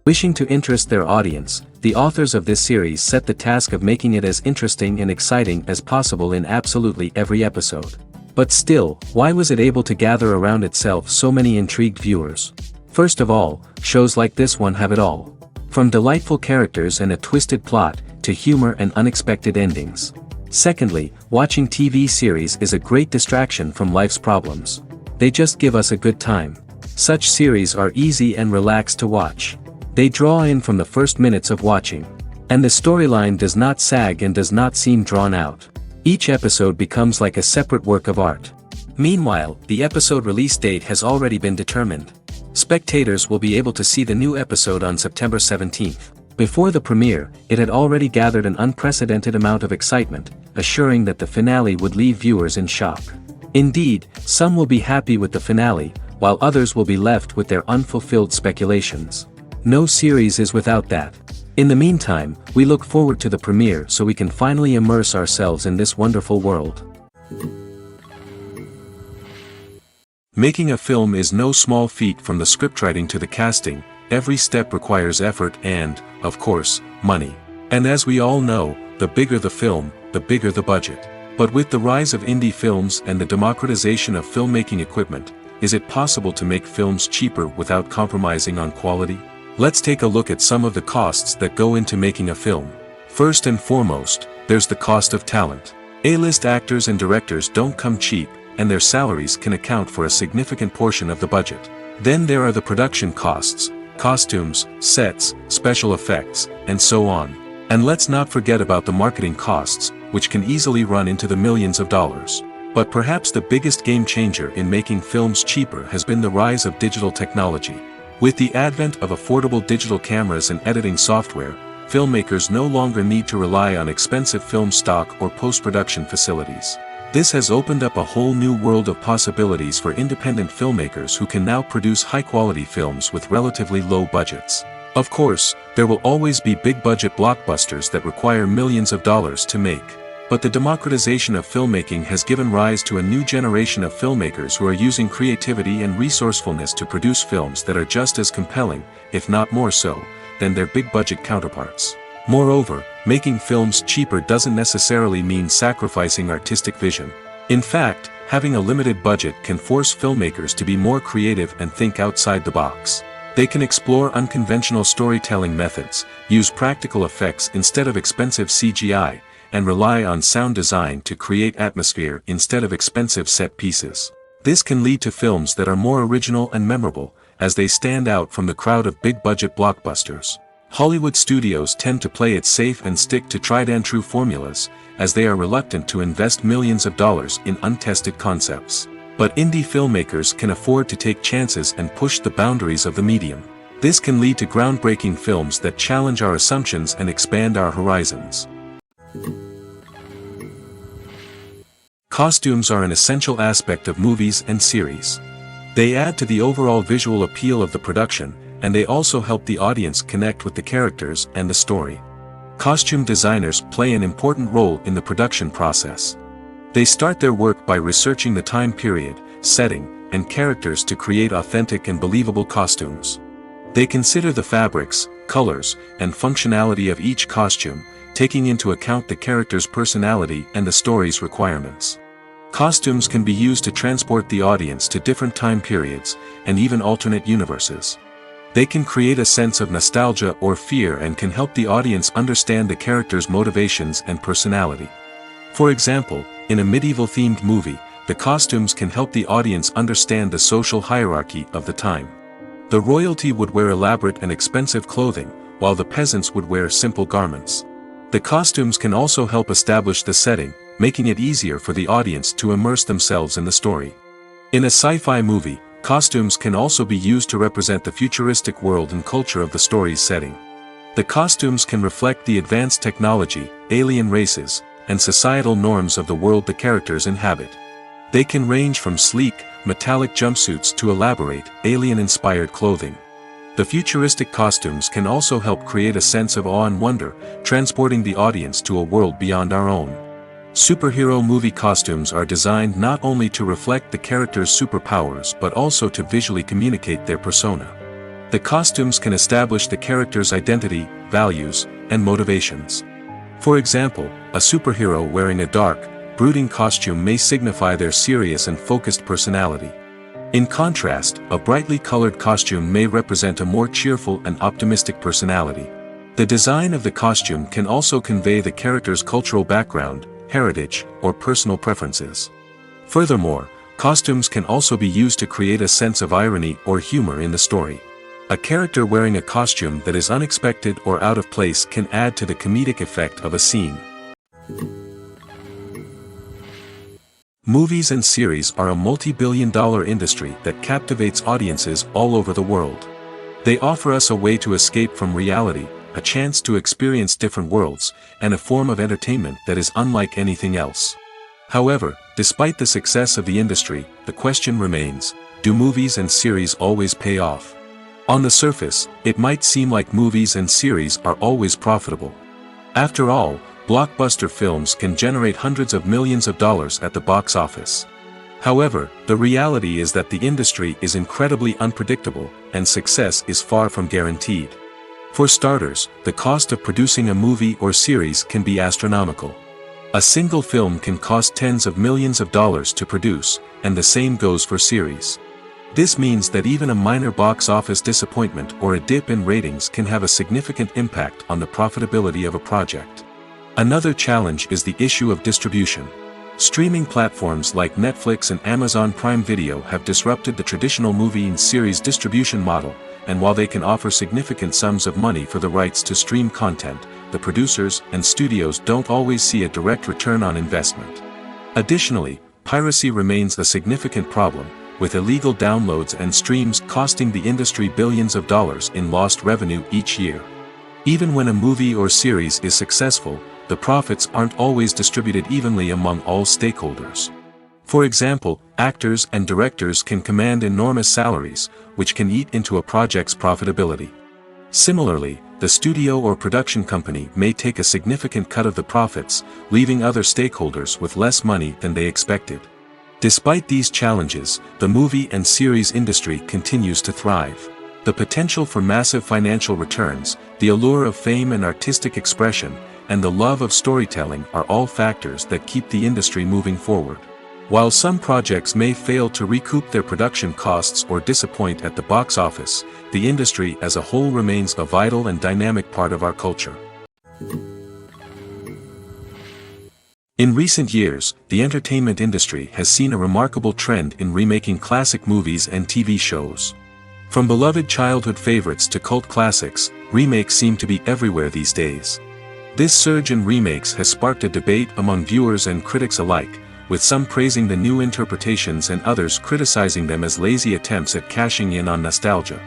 Wishing to interest their audience, the authors of this series set the task of making it as interesting and exciting as possible in absolutely every episode. But still, why was it able to gather around itself so many intrigued viewers? First of all, shows like this one have it all. From delightful characters and a twisted plot, to humor and unexpected endings. Secondly, watching TV series is a great distraction from life's problems. They just give us a good time. Such series are easy and relaxed to watch. They draw in from the first minutes of watching. And the storyline does not sag and does not seem drawn out. Each episode becomes like a separate work of art. Meanwhile, the episode release date has already been determined. Spectators will be able to see the new episode on September 17th. Before the premiere, it had already gathered an unprecedented amount of excitement, assuring that the finale would leave viewers in shock. Indeed, some will be happy with the finale, while others will be left with their unfulfilled speculations. No series is without that. In the meantime, we look forward to the premiere so we can finally immerse ourselves in this wonderful world. Making a film is no small feat. From the scriptwriting to the casting, every step requires effort and, of course, money. And as we all know, the bigger the film, the bigger the budget. But with the rise of indie films and the democratization of filmmaking equipment, is it possible to make films cheaper without compromising on quality? Let's take a look at some of the costs that go into making a film. First and foremost, there's the cost of talent. A-list actors and directors don't come cheap, and their salaries can account for a significant portion of the budget. Then there are the production costs, costumes, sets, special effects, and so on. And let's not forget about the marketing costs, which can easily run into the millions of dollars. But perhaps the biggest game changer in making films cheaper has been the rise of digital technology. With the advent of affordable digital cameras and editing software, filmmakers no longer need to rely on expensive film stock or post-production facilities. This has opened up a whole new world of possibilities for independent filmmakers who can now produce high-quality films with relatively low budgets. Of course, there will always be big-budget blockbusters that require millions of dollars to make. But the democratization of filmmaking has given rise to a new generation of filmmakers who are using creativity and resourcefulness to produce films that are just as compelling, if not more so, than their big-budget counterparts. Moreover, making films cheaper doesn't necessarily mean sacrificing artistic vision. In fact, having a limited budget can force filmmakers to be more creative and think outside the box. They can explore unconventional storytelling methods, use practical effects instead of expensive CGI, and rely on sound design to create atmosphere instead of expensive set pieces. This can lead to films that are more original and memorable, as they stand out from the crowd of big-budget blockbusters. Hollywood studios tend to play it safe and stick to tried-and-true formulas, as they are reluctant to invest millions of dollars in untested concepts. But indie filmmakers can afford to take chances and push the boundaries of the medium. This can lead to groundbreaking films that challenge our assumptions and expand our horizons. Costumes are an essential aspect of movies and series. They add to the overall visual appeal of the production, and they also help the audience connect with the characters and the story. Costume designers play an important role in the production process. They start their work by researching the time period, setting, and characters to create authentic and believable costumes. They consider the fabrics, colors, and functionality of each costume, taking into account the character's personality and the story's requirements. Costumes can be used to transport the audience to different time periods, and even alternate universes. They can create a sense of nostalgia or fear and can help the audience understand the character's motivations and personality. For example, in a medieval-themed movie, the costumes can help the audience understand the social hierarchy of the time. The royalty would wear elaborate and expensive clothing, while the peasants would wear simple garments. The costumes can also help establish the setting, making it easier for the audience to immerse themselves in the story. In a sci-fi movie, costumes can also be used to represent the futuristic world and culture of the story's setting. The costumes can reflect the advanced technology, alien races, and societal norms of the world the characters inhabit. They can range from sleek, metallic jumpsuits to elaborate, alien-inspired clothing. The futuristic costumes can also help create a sense of awe and wonder, transporting the audience to a world beyond our own. Superhero movie costumes are designed not only to reflect the character's superpowers but also to visually communicate their persona. The costumes can establish the character's identity, values, and motivations. For example, a superhero wearing a dark, brooding costume may signify their serious and focused personality. In contrast, a brightly colored costume may represent a more cheerful and optimistic personality. The design of the costume can also convey the character's cultural background, heritage, or personal preferences. Furthermore, costumes can also be used to create a sense of irony or humor in the story. A character wearing a costume that is unexpected or out of place can add to the comedic effect of a scene. Movies and series are a multi-billion-dollar industry that captivates audiences all over the world. They offer us a way to escape from reality, a chance to experience different worlds, and a form of entertainment that is unlike anything else. However, despite the success of the industry, the question remains, do movies and series always pay off? On the surface, it might seem like movies and series are always profitable. After all, blockbuster films can generate hundreds of millions of dollars at the box office. However, the reality is that the industry is incredibly unpredictable, and success is far from guaranteed. For starters, the cost of producing a movie or series can be astronomical. A single film can cost tens of millions of dollars to produce, and the same goes for series. This means that even a minor box office disappointment or a dip in ratings can have a significant impact on the profitability of a project. Another challenge is the issue of distribution. Streaming platforms like Netflix and Amazon Prime Video have disrupted the traditional movie and series distribution model, and while they can offer significant sums of money for the rights to stream content, the producers and studios don't always see a direct return on investment. Additionally, piracy remains a significant problem, with illegal downloads and streams costing the industry billions of dollars in lost revenue each year. Even when a movie or series is successful, the profits aren't always distributed evenly among all stakeholders. For example, actors and directors can command enormous salaries, which can eat into a project's profitability. Similarly, the studio or production company may take a significant cut of the profits, leaving other stakeholders with less money than they expected. Despite these challenges, the movie and series industry continues to thrive. The potential for massive financial returns, the allure of fame and artistic expression, and the love of storytelling are all factors that keep the industry moving forward. While some projects may fail to recoup their production costs or disappoint at the box office, the industry as a whole remains a vital and dynamic part of our culture. In recent years, the entertainment industry has seen a remarkable trend in remaking classic movies and TV shows. From beloved childhood favorites to cult classics, remakes seem to be everywhere these days. This surge in remakes has sparked a debate among viewers and critics alike, with some praising the new interpretations and others criticizing them as lazy attempts at cashing in on nostalgia.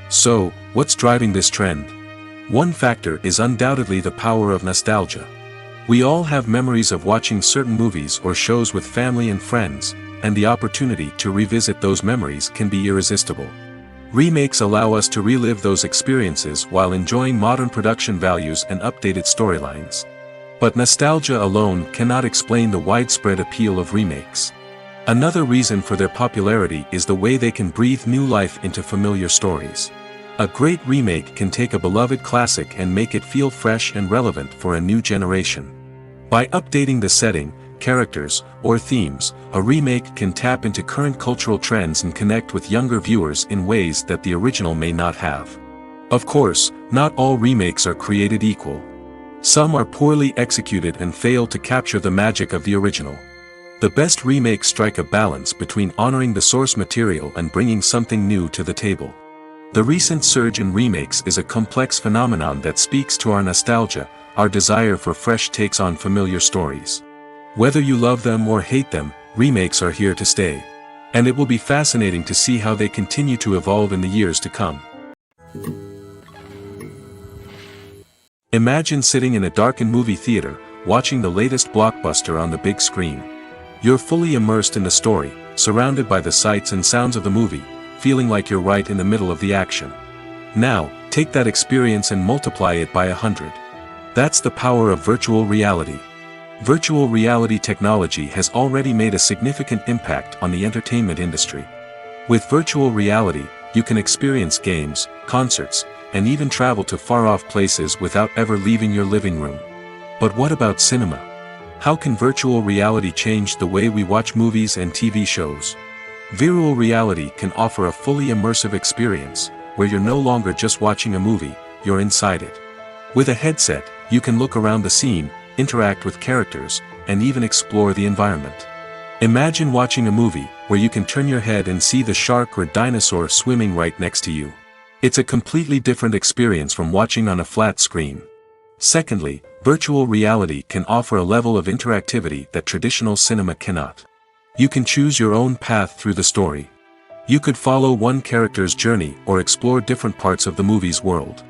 So, what's driving this trend? One factor is undoubtedly the power of nostalgia. We all have memories of watching certain movies or shows with family and friends, and the opportunity to revisit those memories can be irresistible. Remakes allow us to relive those experiences while enjoying modern production values and updated storylines. But nostalgia alone cannot explain the widespread appeal of remakes. Another reason for their popularity is the way they can breathe new life into familiar stories. A great remake can take a beloved classic and make it feel fresh and relevant for a new generation. By updating the setting, characters, or themes, a remake can tap into current cultural trends and connect with younger viewers in ways that the original may not have. Of course, not all remakes are created equal. Some are poorly executed and fail to capture the magic of the original. The best remakes strike a balance between honoring the source material and bringing something new to the table. The recent surge in remakes is a complex phenomenon that speaks to our nostalgia, our desire for fresh takes on familiar stories. Whether you love them or hate them, remakes are here to stay. And it will be fascinating to see how they continue to evolve in the years to come. Imagine sitting in a darkened movie theater, watching the latest blockbuster on the big screen. You're fully immersed in the story, surrounded by the sights and sounds of the movie, feeling like you're right in the middle of the action. Now, take that experience and multiply it by 100. That's the power of virtual reality. Virtual reality technology has already made a significant impact on the entertainment industry. With virtual reality, you can experience games, concerts, and even travel to far-off places without ever leaving your living room. But what about cinema? How can virtual reality change the way we watch movies and TV shows? Virtual reality can offer a fully immersive experience, where you're no longer just watching a movie, you're inside it. With a headset, you can look around the scene, interact with characters, and even explore the environment. Imagine watching a movie, where you can turn your head and see the shark or dinosaur swimming right next to you. It's a completely different experience from watching on a flat screen. Secondly, virtual reality can offer a level of interactivity that traditional cinema cannot. You can choose your own path through the story. You could follow one character's journey or explore different parts of the movie's world.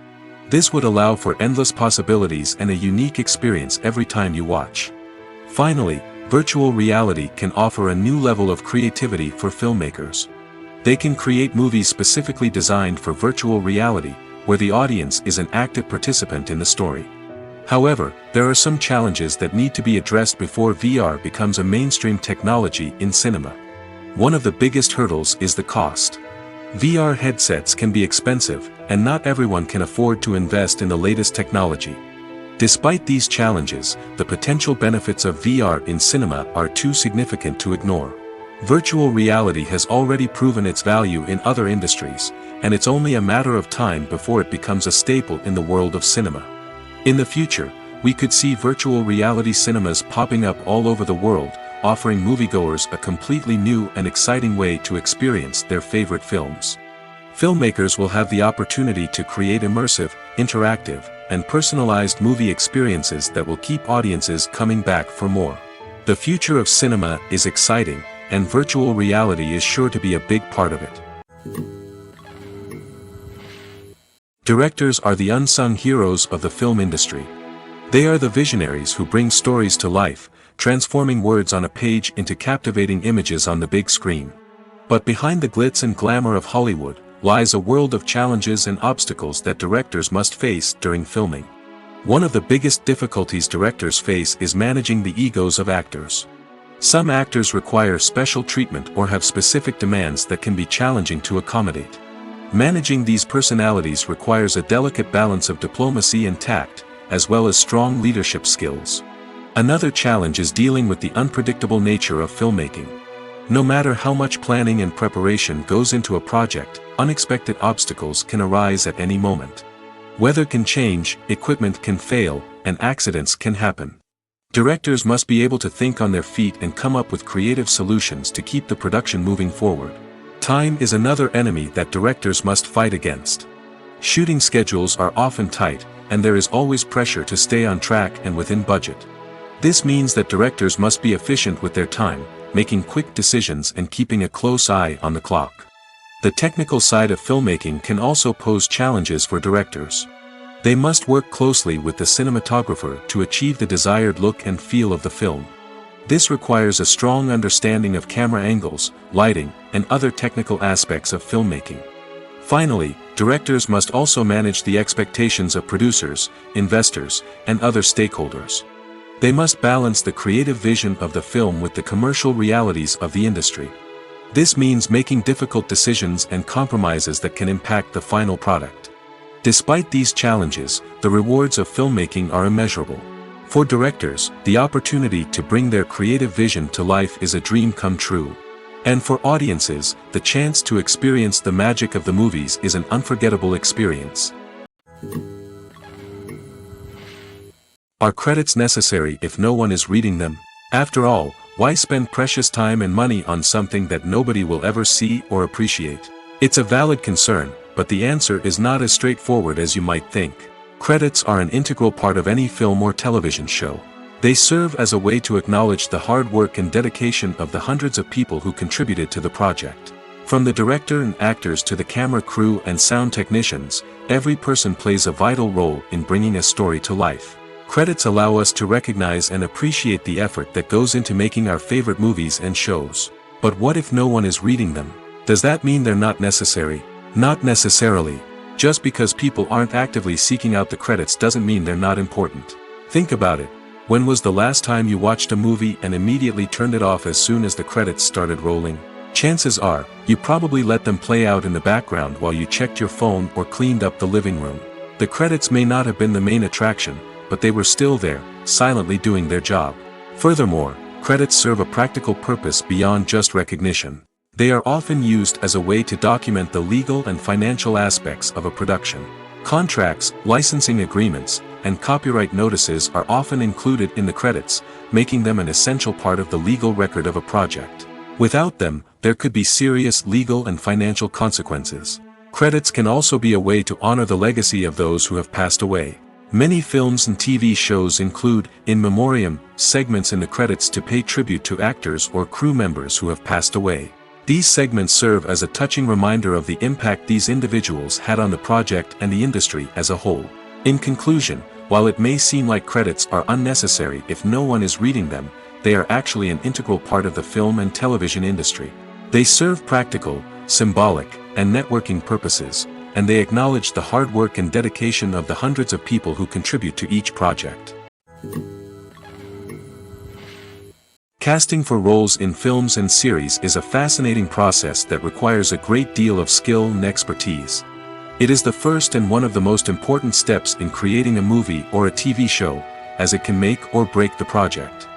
This would allow for endless possibilities and a unique experience every time you watch. Finally, virtual reality can offer a new level of creativity for filmmakers. They can create movies specifically designed for virtual reality, where the audience is an active participant in the story. However, there are some challenges that need to be addressed before VR becomes a mainstream technology in cinema. One of the biggest hurdles is the cost. VR headsets can be expensive, and not everyone can afford to invest in the latest technology. Despite these challenges, the potential benefits of VR in cinema are too significant to ignore. Virtual reality has already proven its value in other industries, and it's only a matter of time before it becomes a staple in the world of cinema. In the future, we could see virtual reality cinemas popping up all over the world, offering moviegoers a completely new and exciting way to experience their favorite films. Filmmakers will have the opportunity to create immersive, interactive, and personalized movie experiences that will keep audiences coming back for more. The future of cinema is exciting, and virtual reality is sure to be a big part of it. Directors are the unsung heroes of the film industry. They are the visionaries who bring stories to life, transforming words on a page into captivating images on the big screen. But behind the glitz and glamour of Hollywood, lies a world of challenges and obstacles that directors must face during filming. One of the biggest difficulties directors face is managing the egos of actors. Some actors require special treatment or have specific demands that can be challenging to accommodate. Managing these personalities requires a delicate balance of diplomacy and tact, as well as strong leadership skills. Another challenge is dealing with the unpredictable nature of filmmaking. No matter how much planning and preparation goes into a project, unexpected obstacles can arise at any moment. Weather can change, equipment can fail, and accidents can happen. Directors must be able to think on their feet and come up with creative solutions to keep the production moving forward. Time is another enemy that directors must fight against. Shooting schedules are often tight, and there is always pressure to stay on track and within budget. This means that directors must be efficient with their time, making quick decisions and keeping a close eye on the clock. The technical side of filmmaking can also pose challenges for directors. They must work closely with the cinematographer to achieve the desired look and feel of the film. This requires a strong understanding of camera angles, lighting, and other technical aspects of filmmaking. Finally, directors must also manage the expectations of producers, investors, and other stakeholders. They must balance the creative vision of the film with the commercial realities of the industry. This means making difficult decisions and compromises that can impact the final product. Despite these challenges, the rewards of filmmaking are immeasurable. For directors, the opportunity to bring their creative vision to life is a dream come true. And for audiences, the chance to experience the magic of the movies is an unforgettable experience. Are credits necessary if no one is reading them? After all, why spend precious time and money on something that nobody will ever see or appreciate? It's a valid concern, but the answer is not as straightforward as you might think. Credits are an integral part of any film or television show. They serve as a way to acknowledge the hard work and dedication of the hundreds of people who contributed to the project. From the director and actors to the camera crew and sound technicians, every person plays a vital role in bringing a story to life. Credits allow us to recognize and appreciate the effort that goes into making our favorite movies and shows. But what if no one is reading them? Does that mean they're not necessary? Not necessarily. Just because people aren't actively seeking out the credits doesn't mean they're not important. Think about it. When was the last time you watched a movie and immediately turned it off as soon as the credits started rolling? Chances are, you probably let them play out in the background while you checked your phone or cleaned up the living room. The credits may not have been the main attraction, but they were still there, silently doing their job. Furthermore, credits serve a practical purpose beyond just recognition. They are often used as a way to document the legal and financial aspects of a production. Contracts, licensing agreements, and copyright notices are often included in the credits, making them an essential part of the legal record of a project. Without them, there could be serious legal and financial consequences. Credits can also be a way to honor the legacy of those who have passed away. Many films and TV shows include, in memoriam, segments in the credits to pay tribute to actors or crew members who have passed away. These segments serve as a touching reminder of the impact these individuals had on the project and the industry as a whole. In conclusion, while it may seem like credits are unnecessary if no one is reading them, they are actually an integral part of the film and television industry. They serve practical, symbolic, and networking purposes, and they acknowledge the hard work and dedication of the hundreds of people who contribute to each project. Casting for roles in films and series is a fascinating process that requires a great deal of skill and expertise. It is the first and one of the most important steps in creating a movie or a TV show, as it can make or break the project.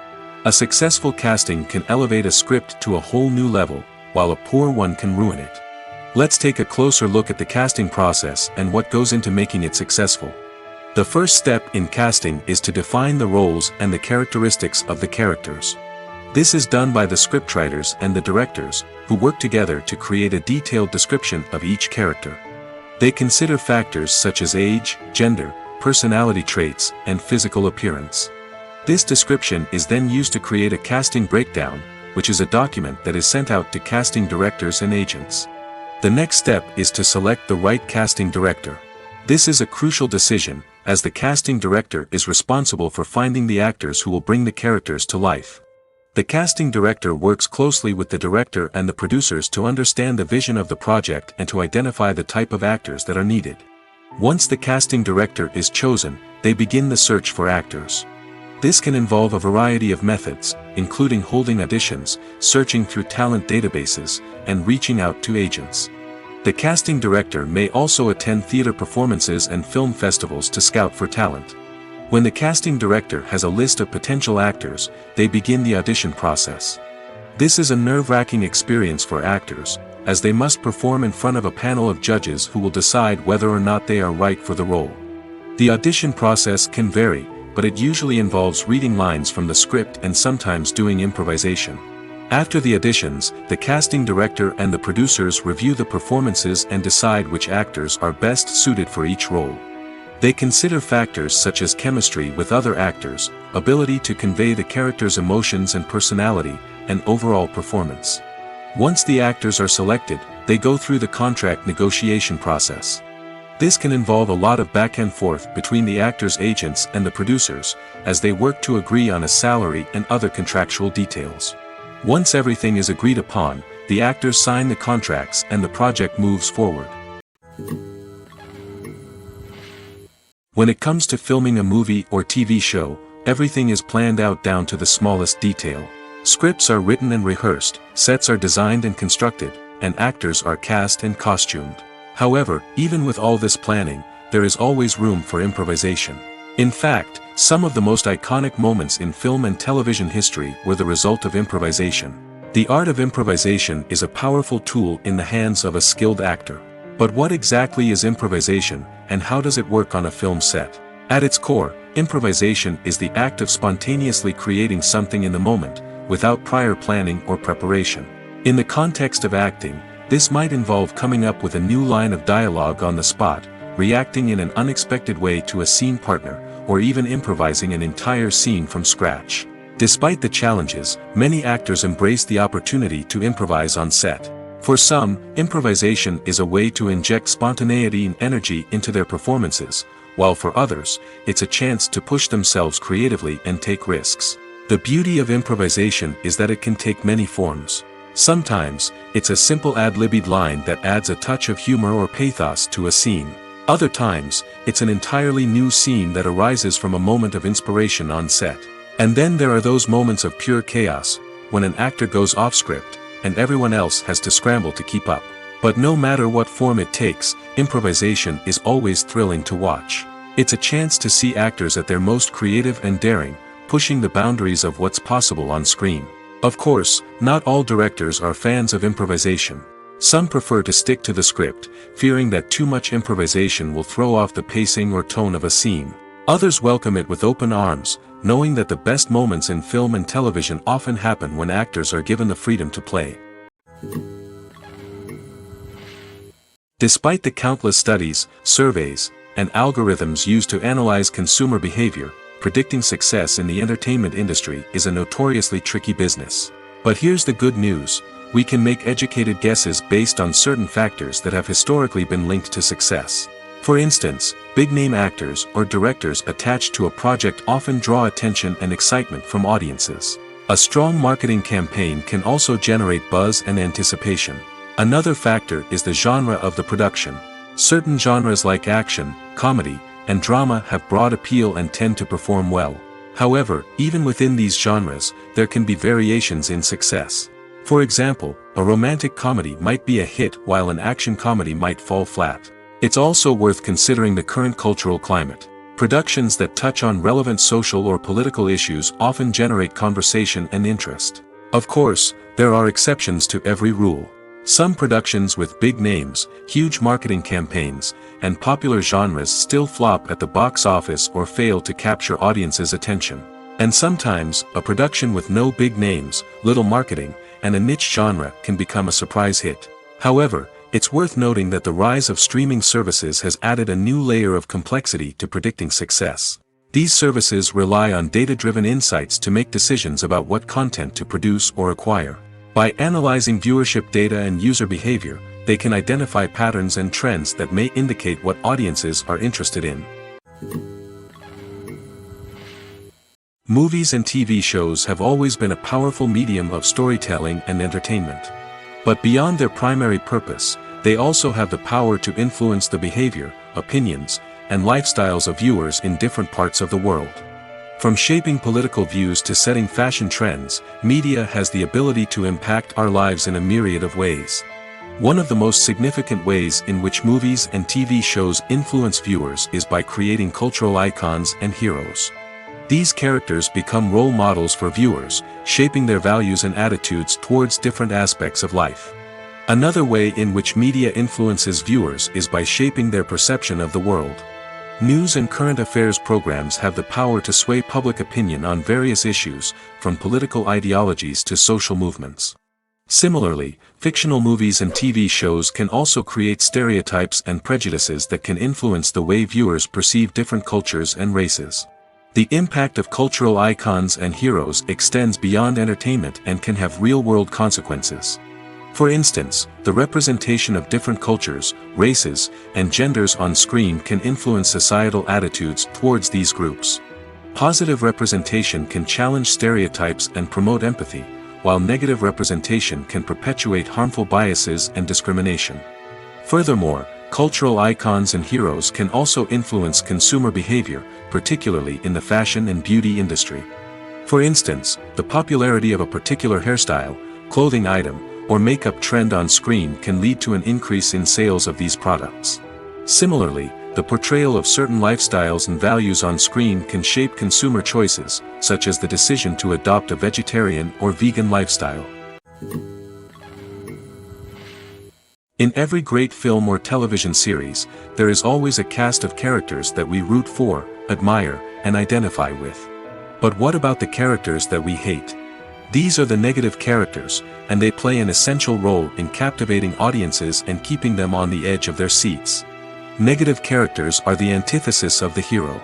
A successful casting can elevate a script to a whole new level, while a poor one can ruin it. Let's take a closer look at the casting process and what goes into making it successful. The first step in casting is to define the roles and the characteristics of the characters. This is done by the scriptwriters and the directors, who work together to create a detailed description of each character. They consider factors such as age, gender, personality traits, and physical appearance. This description is then used to create a casting breakdown, which is a document that is sent out to casting directors and agents. The next step is to select the right casting director. This is a crucial decision, as the casting director is responsible for finding the actors who will bring the characters to life. The casting director works closely with the director and the producers to understand the vision of the project and to identify the type of actors that are needed. Once the casting director is chosen, they begin the search for actors. This can involve a variety of methods, including holding auditions, searching through talent databases, and reaching out to agents. The casting director may also attend theater performances and film festivals to scout for talent. When the casting director has a list of potential actors, they begin the audition process. This is a nerve-wracking experience for actors, as they must perform in front of a panel of judges who will decide whether or not they are right for the role. The audition process can vary, but it usually involves reading lines from the script and sometimes doing improvisation. After the auditions, the casting director and the producers review the performances and decide which actors are best suited for each role. They consider factors such as chemistry with other actors, ability to convey the character's emotions and personality, and overall performance. Once the actors are selected, they go through the contract negotiation process. This can involve a lot of back and forth between the actors' agents and the producers, as they work to agree on a salary and other contractual details. Once everything is agreed upon, the actors sign the contracts and the project moves forward. When it comes to filming a movie or TV show, everything is planned out down to the smallest detail. Scripts are written and rehearsed, sets are designed and constructed, and actors are cast and costumed. However, even with all this planning, there is always room for improvisation. In fact, some of the most iconic moments in film and television history were the result of improvisation. The art of improvisation is a powerful tool in the hands of a skilled actor. But what exactly is improvisation, and how does it work on a film set? At its core, improvisation is the act of spontaneously creating something in the moment, without prior planning or preparation. In the context of acting, this might involve coming up with a new line of dialogue on the spot, reacting in an unexpected way to a scene partner, or even improvising an entire scene from scratch. Despite the challenges, many actors embrace the opportunity to improvise on set. For some, improvisation is a way to inject spontaneity and energy into their performances, while for others, it's a chance to push themselves creatively and take risks. The beauty of improvisation is that it can take many forms. Sometimes, it's a simple ad-libbed line that adds a touch of humor or pathos to a scene. Other times, it's an entirely new scene that arises from a moment of inspiration on set. And then there are those moments of pure chaos, when an actor goes off script, and everyone else has to scramble to keep up. But no matter what form it takes, improvisation is always thrilling to watch. It's a chance to see actors at their most creative and daring, pushing the boundaries of what's possible on screen. Of course, not all directors are fans of improvisation. Some prefer to stick to the script, fearing that too much improvisation will throw off the pacing or tone of a scene. Others welcome it with open arms, knowing that the best moments in film and television often happen when actors are given the freedom to play. Despite the countless studies, surveys, and algorithms used to analyze consumer behavior, predicting success in the entertainment industry is a notoriously tricky business. But here's the good news: we can make educated guesses based on certain factors that have historically been linked to success. For instance, big-name actors or directors attached to a project often draw attention and excitement from audiences. A strong marketing campaign can also generate buzz and anticipation. Another factor is the genre of the production. Certain genres like action, comedy, and drama have broad appeal and tend to perform well. However, even within these genres, there can be variations in success. For example, a romantic comedy might be a hit while an action comedy might fall flat. It's also worth considering the current cultural climate. Productions that touch on relevant social or political issues often generate conversation and interest. Of course, there are exceptions to every rule. Some productions with big names, huge marketing campaigns, and popular genres still flop at the box office or fail to capture audiences' attention. And sometimes, a production with no big names, little marketing, and a niche genre can become a surprise hit. However, it's worth noting that the rise of streaming services has added a new layer of complexity to predicting success. These services rely on data-driven insights to make decisions about what content to produce or acquire. By analyzing viewership data and user behavior, they can identify patterns and trends that may indicate what audiences are interested in. Movies and TV shows have always been a powerful medium of storytelling and entertainment. But beyond their primary purpose, they also have the power to influence the behavior, opinions, and lifestyles of viewers in different parts of the world. From shaping political views to setting fashion trends, media has the ability to impact our lives in a myriad of ways. One of the most significant ways in which movies and TV shows influence viewers is by creating cultural icons and heroes. These characters become role models for viewers, shaping their values and attitudes towards different aspects of life. Another way in which media influences viewers is by shaping their perception of the world. News and current affairs programs have the power to sway public opinion on various issues, from political ideologies to social movements. Similarly, fictional movies and TV shows can also create stereotypes and prejudices that can influence the way viewers perceive different cultures and races. The impact of cultural icons and heroes extends beyond entertainment and can have real-world consequences. For instance, the representation of different cultures, races, and genders on screen can influence societal attitudes towards these groups. Positive representation can challenge stereotypes and promote empathy, while negative representation can perpetuate harmful biases and discrimination. Furthermore, cultural icons and heroes can also influence consumer behavior, particularly in the fashion and beauty industry. For instance, the popularity of a particular hairstyle, clothing item, or makeup trend on screen can lead to an increase in sales of these products. Similarly, the portrayal of certain lifestyles and values on screen can shape consumer choices, such as the decision to adopt a vegetarian or vegan lifestyle. In every great film or television series, there is always a cast of characters that we root for, admire, and identify with. But what about the characters that we hate? These are the negative characters, and they play an essential role in captivating audiences and keeping them on the edge of their seats. Negative characters are the antithesis of the hero.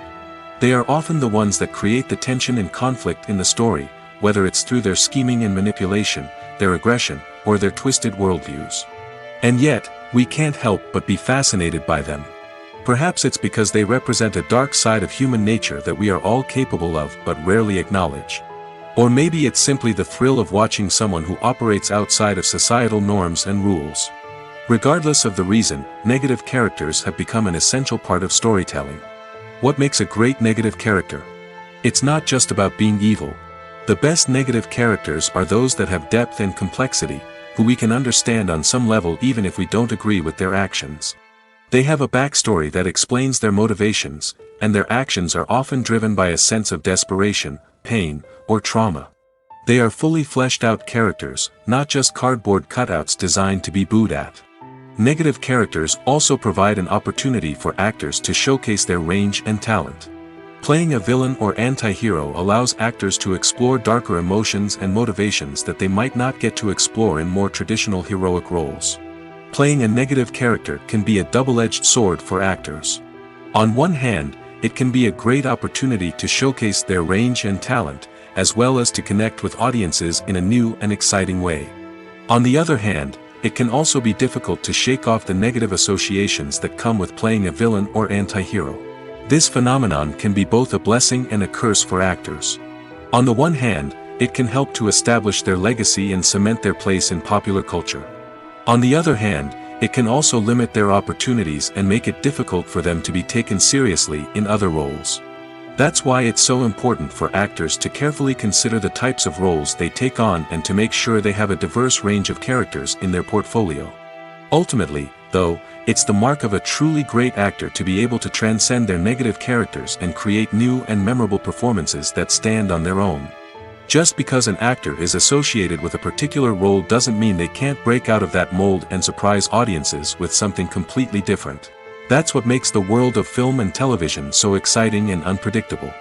They are often the ones that create the tension and conflict in the story, whether it's through their scheming and manipulation, their aggression, or their twisted worldviews. And yet, we can't help but be fascinated by them. Perhaps it's because they represent a dark side of human nature that we are all capable of but rarely acknowledge. Or maybe it's simply the thrill of watching someone who operates outside of societal norms and rules. Regardless of the reason, negative characters have become an essential part of storytelling. What makes a great negative character? It's not just about being evil. The best negative characters are those that have depth and complexity, who we can understand on some level even if we don't agree with their actions. They have a backstory that explains their motivations, and their actions are often driven by a sense of desperation, pain, or trauma. They are fully fleshed out characters, not just cardboard cutouts designed to be booed at. Negative characters also provide an opportunity for actors to showcase their range and talent. Playing a villain or anti-hero allows actors to explore darker emotions and motivations that they might not get to explore in more traditional heroic roles. Playing a negative character can be a double-edged sword for actors. On one hand, it can be a great opportunity to showcase their range and talent, as well as to connect with audiences in a new and exciting way. On the other hand, it can also be difficult to shake off the negative associations that come with playing a villain or anti-hero. This phenomenon can be both a blessing and a curse for actors. On the one hand, it can help to establish their legacy and cement their place in popular culture. On the other hand, it can also limit their opportunities and make it difficult for them to be taken seriously in other roles. That's why it's so important for actors to carefully consider the types of roles they take on and to make sure they have a diverse range of characters in their portfolio. Ultimately, though, it's the mark of a truly great actor to be able to transcend their negative characters and create new and memorable performances that stand on their own. Just because an actor is associated with a particular role doesn't mean they can't break out of that mold and surprise audiences with something completely different. That's what makes the world of film and television so exciting and unpredictable.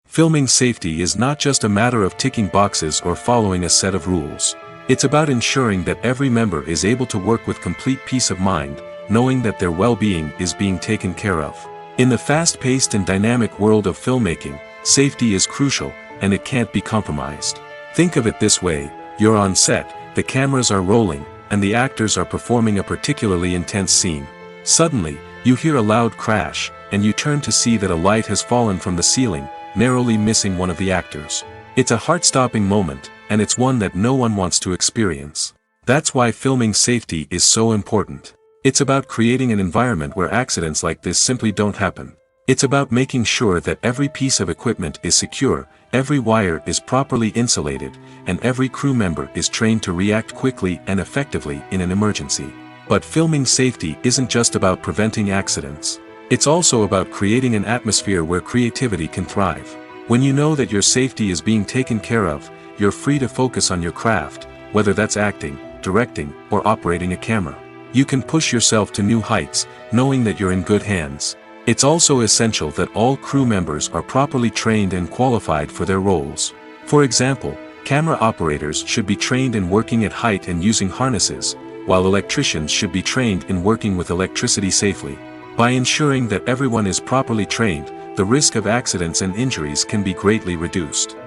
Filming safety is not just a matter of ticking boxes or following a set of rules. It's about ensuring that every member is able to work with complete peace of mind, knowing that their well-being is being taken care of. In the fast-paced and dynamic world of filmmaking, safety is crucial, and it can't be compromised. Think of it this way: you're on set, the cameras are rolling, and the actors are performing a particularly intense scene. Suddenly, you hear a loud crash, and you turn to see that a light has fallen from the ceiling, narrowly missing one of the actors. It's a heart-stopping moment, and it's one that no one wants to experience. That's why filming safety is so important. It's about creating an environment where accidents like this simply don't happen. It's about making sure that every piece of equipment is secure, every wire is properly insulated, and every crew member is trained to react quickly and effectively in an emergency. But filming safety isn't just about preventing accidents. It's also about creating an atmosphere where creativity can thrive. When you know that your safety is being taken care of, you're free to focus on your craft, whether that's acting, directing, or operating a camera. You can push yourself to new heights, knowing that you're in good hands. It's also essential that all crew members are properly trained and qualified for their roles. For example, camera operators should be trained in working at height and using harnesses, while electricians should be trained in working with electricity safely. By ensuring that everyone is properly trained, the risk of accidents and injuries can be greatly reduced.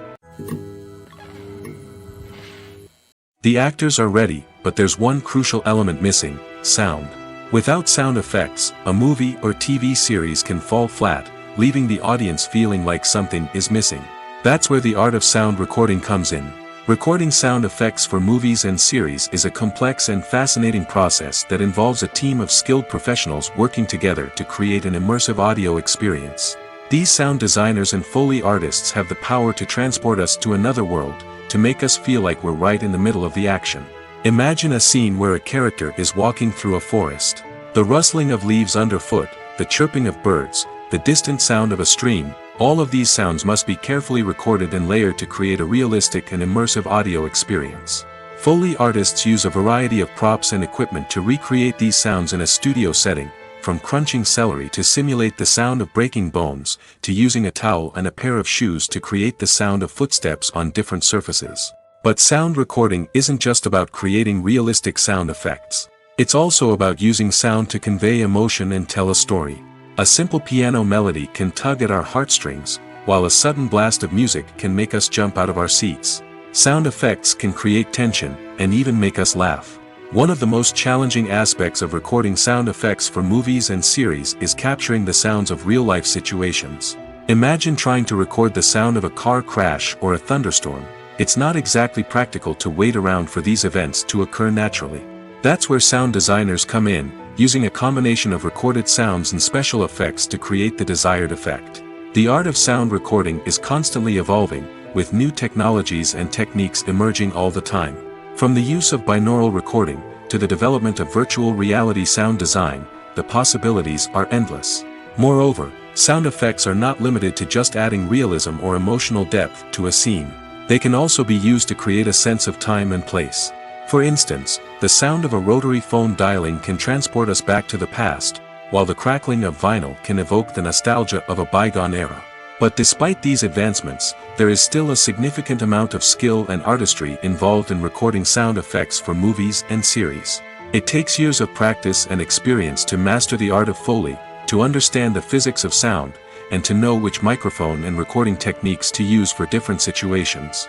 The actors are ready, but there's one crucial element missing: sound. Without sound effects, a movie or TV series can fall flat, leaving the audience feeling like something is missing. That's where the art of sound recording comes in. Recording sound effects for movies and series is a complex and fascinating process that involves a team of skilled professionals working together to create an immersive audio experience. These sound designers and Foley artists have the power to transport us to another world, to make us feel like we're right in the middle of the action. Imagine a scene where a character is walking through a forest. The rustling of leaves underfoot, the chirping of birds, the distant sound of a stream, all of these sounds must be carefully recorded and layered to create a realistic and immersive audio experience. Foley artists use a variety of props and equipment to recreate these sounds in a studio setting, from crunching celery to simulate the sound of breaking bones, to using a towel and a pair of shoes to create the sound of footsteps on different surfaces. But sound recording isn't just about creating realistic sound effects. It's also about using sound to convey emotion and tell a story. A simple piano melody can tug at our heartstrings, while a sudden blast of music can make us jump out of our seats. Sound effects can create tension, and even make us laugh. One of the most challenging aspects of recording sound effects for movies and series is capturing the sounds of real-life situations. Imagine trying to record the sound of a car crash or a thunderstorm. It's not exactly practical to wait around for these events to occur naturally. That's where sound designers come in, using a combination of recorded sounds and special effects to create the desired effect. The art of sound recording is constantly evolving, with new technologies and techniques emerging all the time. From the use of binaural recording, to the development of virtual reality sound design, the possibilities are endless. Moreover, sound effects are not limited to just adding realism or emotional depth to a scene. They can also be used to create a sense of time and place. For instance, the sound of a rotary phone dialing can transport us back to the past, while the crackling of vinyl can evoke the nostalgia of a bygone era. But despite these advancements, there is still a significant amount of skill and artistry involved in recording sound effects for movies and series. It takes years of practice and experience to master the art of Foley, to understand the physics of sound, and to know which microphone and recording techniques to use for different situations.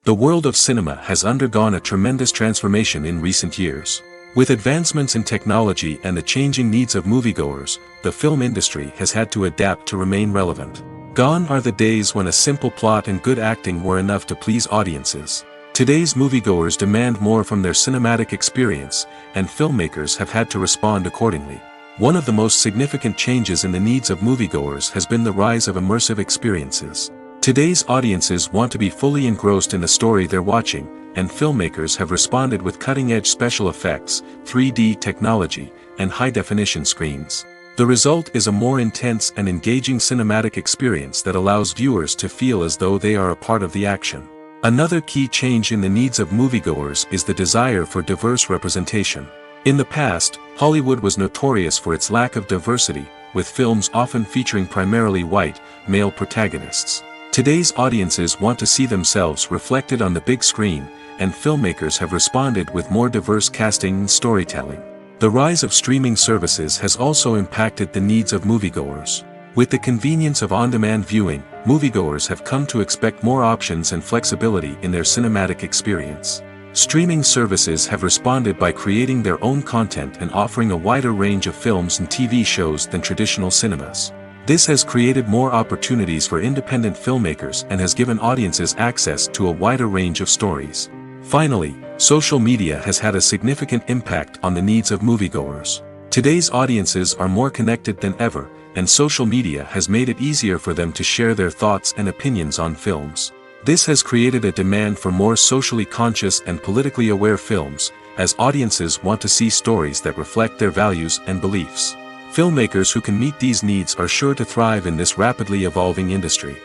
The world of cinema has undergone a tremendous transformation in recent years. With advancements in technology and the changing needs of moviegoers, the film industry has had to adapt to remain relevant. Gone are the days when a simple plot and good acting were enough to please audiences. Today's moviegoers demand more from their cinematic experience, and filmmakers have had to respond accordingly. One of the most significant changes in the needs of moviegoers has been the rise of immersive experiences. Today's audiences want to be fully engrossed in the story they're watching, and filmmakers have responded with cutting-edge special effects, 3D technology, and high-definition screens. The result is a more intense and engaging cinematic experience that allows viewers to feel as though they are a part of the action. Another key change in the needs of moviegoers is the desire for diverse representation. In the past, Hollywood was notorious for its lack of diversity, with films often featuring primarily white, male protagonists. Today's audiences want to see themselves reflected on the big screen, and filmmakers have responded with more diverse casting and storytelling. The rise of streaming services has also impacted the needs of moviegoers. With the convenience of on-demand viewing, moviegoers have come to expect more options and flexibility in their cinematic experience. Streaming services have responded by creating their own content and offering a wider range of films and TV shows than traditional cinemas. This has created more opportunities for independent filmmakers and has given audiences access to a wider range of stories. Finally, social media has had a significant impact on the needs of moviegoers. Today's audiences are more connected than ever, and social media has made it easier for them to share their thoughts and opinions on films. This has created a demand for more socially conscious and politically aware films, as audiences want to see stories that reflect their values and beliefs. Filmmakers who can meet these needs are sure to thrive in this rapidly evolving industry.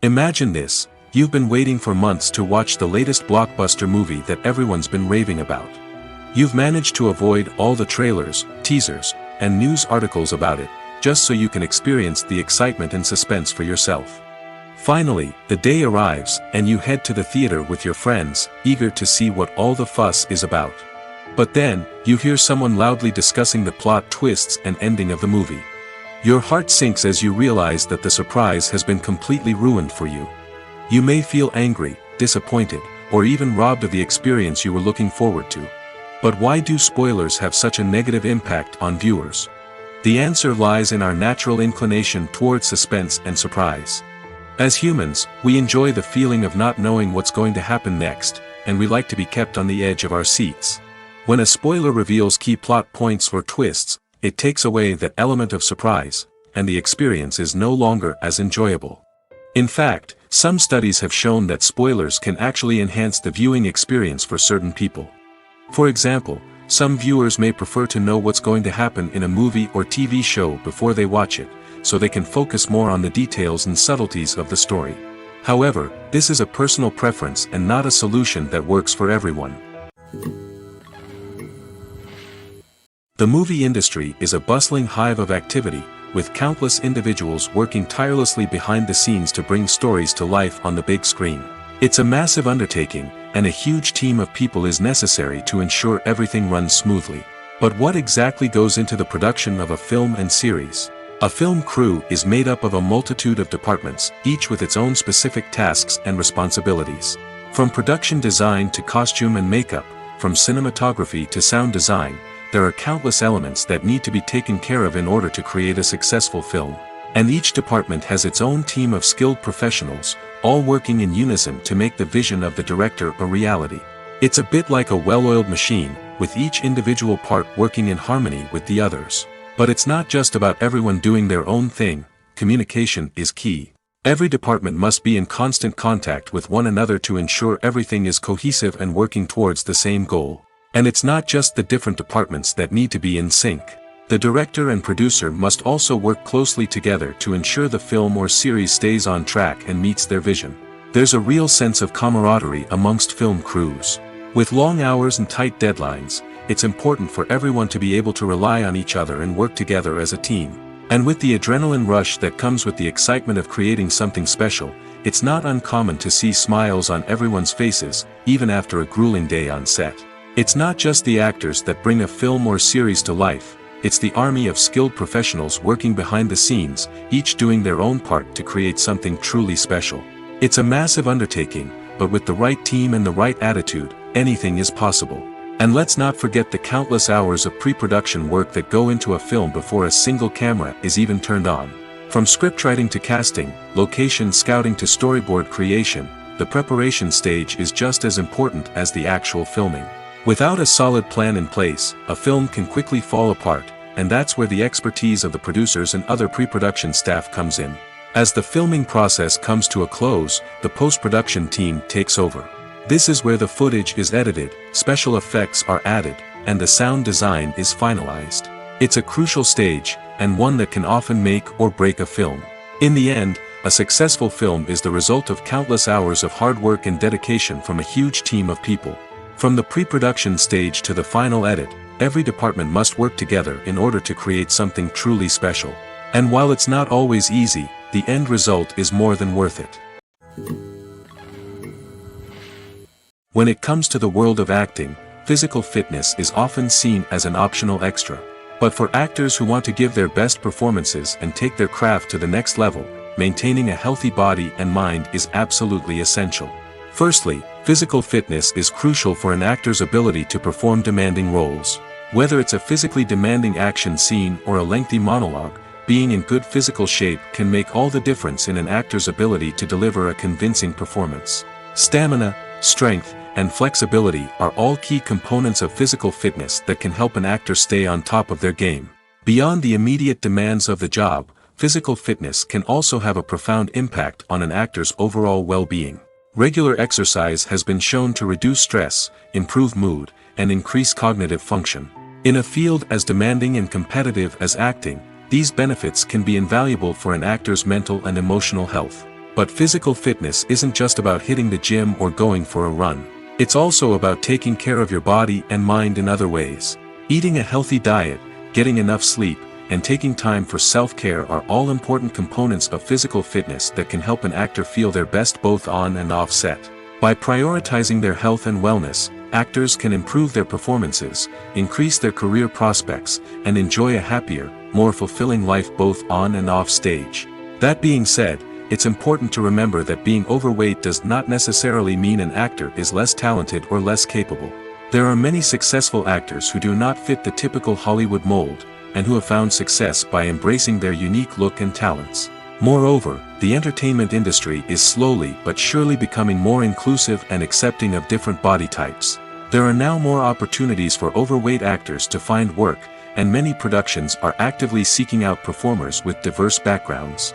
Imagine this: you've been waiting for months to watch the latest blockbuster movie that everyone's been raving about. You've managed to avoid all the trailers, teasers, and news articles about it, just so you can experience the excitement and suspense for yourself. Finally, the day arrives, and you head to the theater with your friends, eager to see what all the fuss is about. But then, you hear someone loudly discussing the plot twists and ending of the movie. Your heart sinks as you realize that the surprise has been completely ruined for you. You may feel angry, disappointed, or even robbed of the experience you were looking forward to. But why do spoilers have such a negative impact on viewers? The answer lies in our natural inclination towards suspense and surprise. As humans, we enjoy the feeling of not knowing what's going to happen next, and we like to be kept on the edge of our seats. When a spoiler reveals key plot points or twists, it takes away that element of surprise, and the experience is no longer as enjoyable. In fact, some studies have shown that spoilers can actually enhance the viewing experience for certain people. For example, some viewers may prefer to know what's going to happen in a movie or TV show before they watch it, so they can focus more on the details and subtleties of the story. However, this is a personal preference and not a solution that works for everyone. The movie industry is a bustling hive of activity, with countless individuals working tirelessly behind the scenes to bring stories to life on the big screen. It's a massive undertaking, and a huge team of people is necessary to ensure everything runs smoothly. But what exactly goes into the production of a film and series? A film crew is made up of a multitude of departments, each with its own specific tasks and responsibilities. From production design to costume and makeup, from cinematography to sound design, there are countless elements that need to be taken care of in order to create a successful film. And each department has its own team of skilled professionals, all working in unison to make the vision of the director a reality. It's a bit like a well-oiled machine, with each individual part working in harmony with the others. But it's not just about everyone doing their own thing, communication is key. Every department must be in constant contact with one another to ensure everything is cohesive and working towards the same goal. And it's not just the different departments that need to be in sync. The director and producer must also work closely together to ensure the film or series stays on track and meets their vision. There's a real sense of camaraderie amongst film crews. With long hours and tight deadlines, it's important for everyone to be able to rely on each other and work together as a team. And with the adrenaline rush that comes with the excitement of creating something special, it's not uncommon to see smiles on everyone's faces, even after a grueling day on set. It's not just the actors that bring a film or series to life, it's the army of skilled professionals working behind the scenes, each doing their own part to create something truly special. It's a massive undertaking, but with the right team and the right attitude, anything is possible. And let's not forget the countless hours of pre-production work that go into a film before a single camera is even turned on. From scriptwriting to casting, location scouting to storyboard creation, the preparation stage is just as important as the actual filming. Without a solid plan in place, a film can quickly fall apart, and that's where the expertise of the producers and other pre-production staff comes in. As the filming process comes to a close, the post-production team takes over. This is where the footage is edited, special effects are added, and the sound design is finalized. It's a crucial stage, and one that can often make or break a film. In the end, a successful film is the result of countless hours of hard work and dedication from a huge team of people. From the pre-production stage to the final edit, every department must work together in order to create something truly special. And while it's not always easy, the end result is more than worth it. When it comes to the world of acting, physical fitness is often seen as an optional extra. But for actors who want to give their best performances and take their craft to the next level, maintaining a healthy body and mind is absolutely essential. Firstly, physical fitness is crucial for an actor's ability to perform demanding roles. Whether it's a physically demanding action scene or a lengthy monologue, being in good physical shape can make all the difference in an actor's ability to deliver a convincing performance. Stamina, strength, and flexibility are all key components of physical fitness that can help an actor stay on top of their game. Beyond the immediate demands of the job, physical fitness can also have a profound impact on an actor's overall well-being. Regular exercise has been shown to reduce stress, improve mood, and increase cognitive function. In a field as demanding and competitive as acting, these benefits can be invaluable for an actor's mental and emotional health. But physical fitness isn't just about hitting the gym or going for a run. It's also about taking care of your body and mind in other ways. Eating a healthy diet, getting enough sleep, and taking time for self-care are all important components of physical fitness that can help an actor feel their best both on and off set. By prioritizing their health and wellness, actors can improve their performances, increase their career prospects, and enjoy a happier, more fulfilling life both on and off stage. That being said, it's important to remember that being overweight does not necessarily mean an actor is less talented or less capable. There are many successful actors who do not fit the typical Hollywood mold, and who have found success by embracing their unique look and talents. Moreover, the entertainment industry is slowly but surely becoming more inclusive and accepting of different body types. There are now more opportunities for overweight actors to find work, and many productions are actively seeking out performers with diverse backgrounds.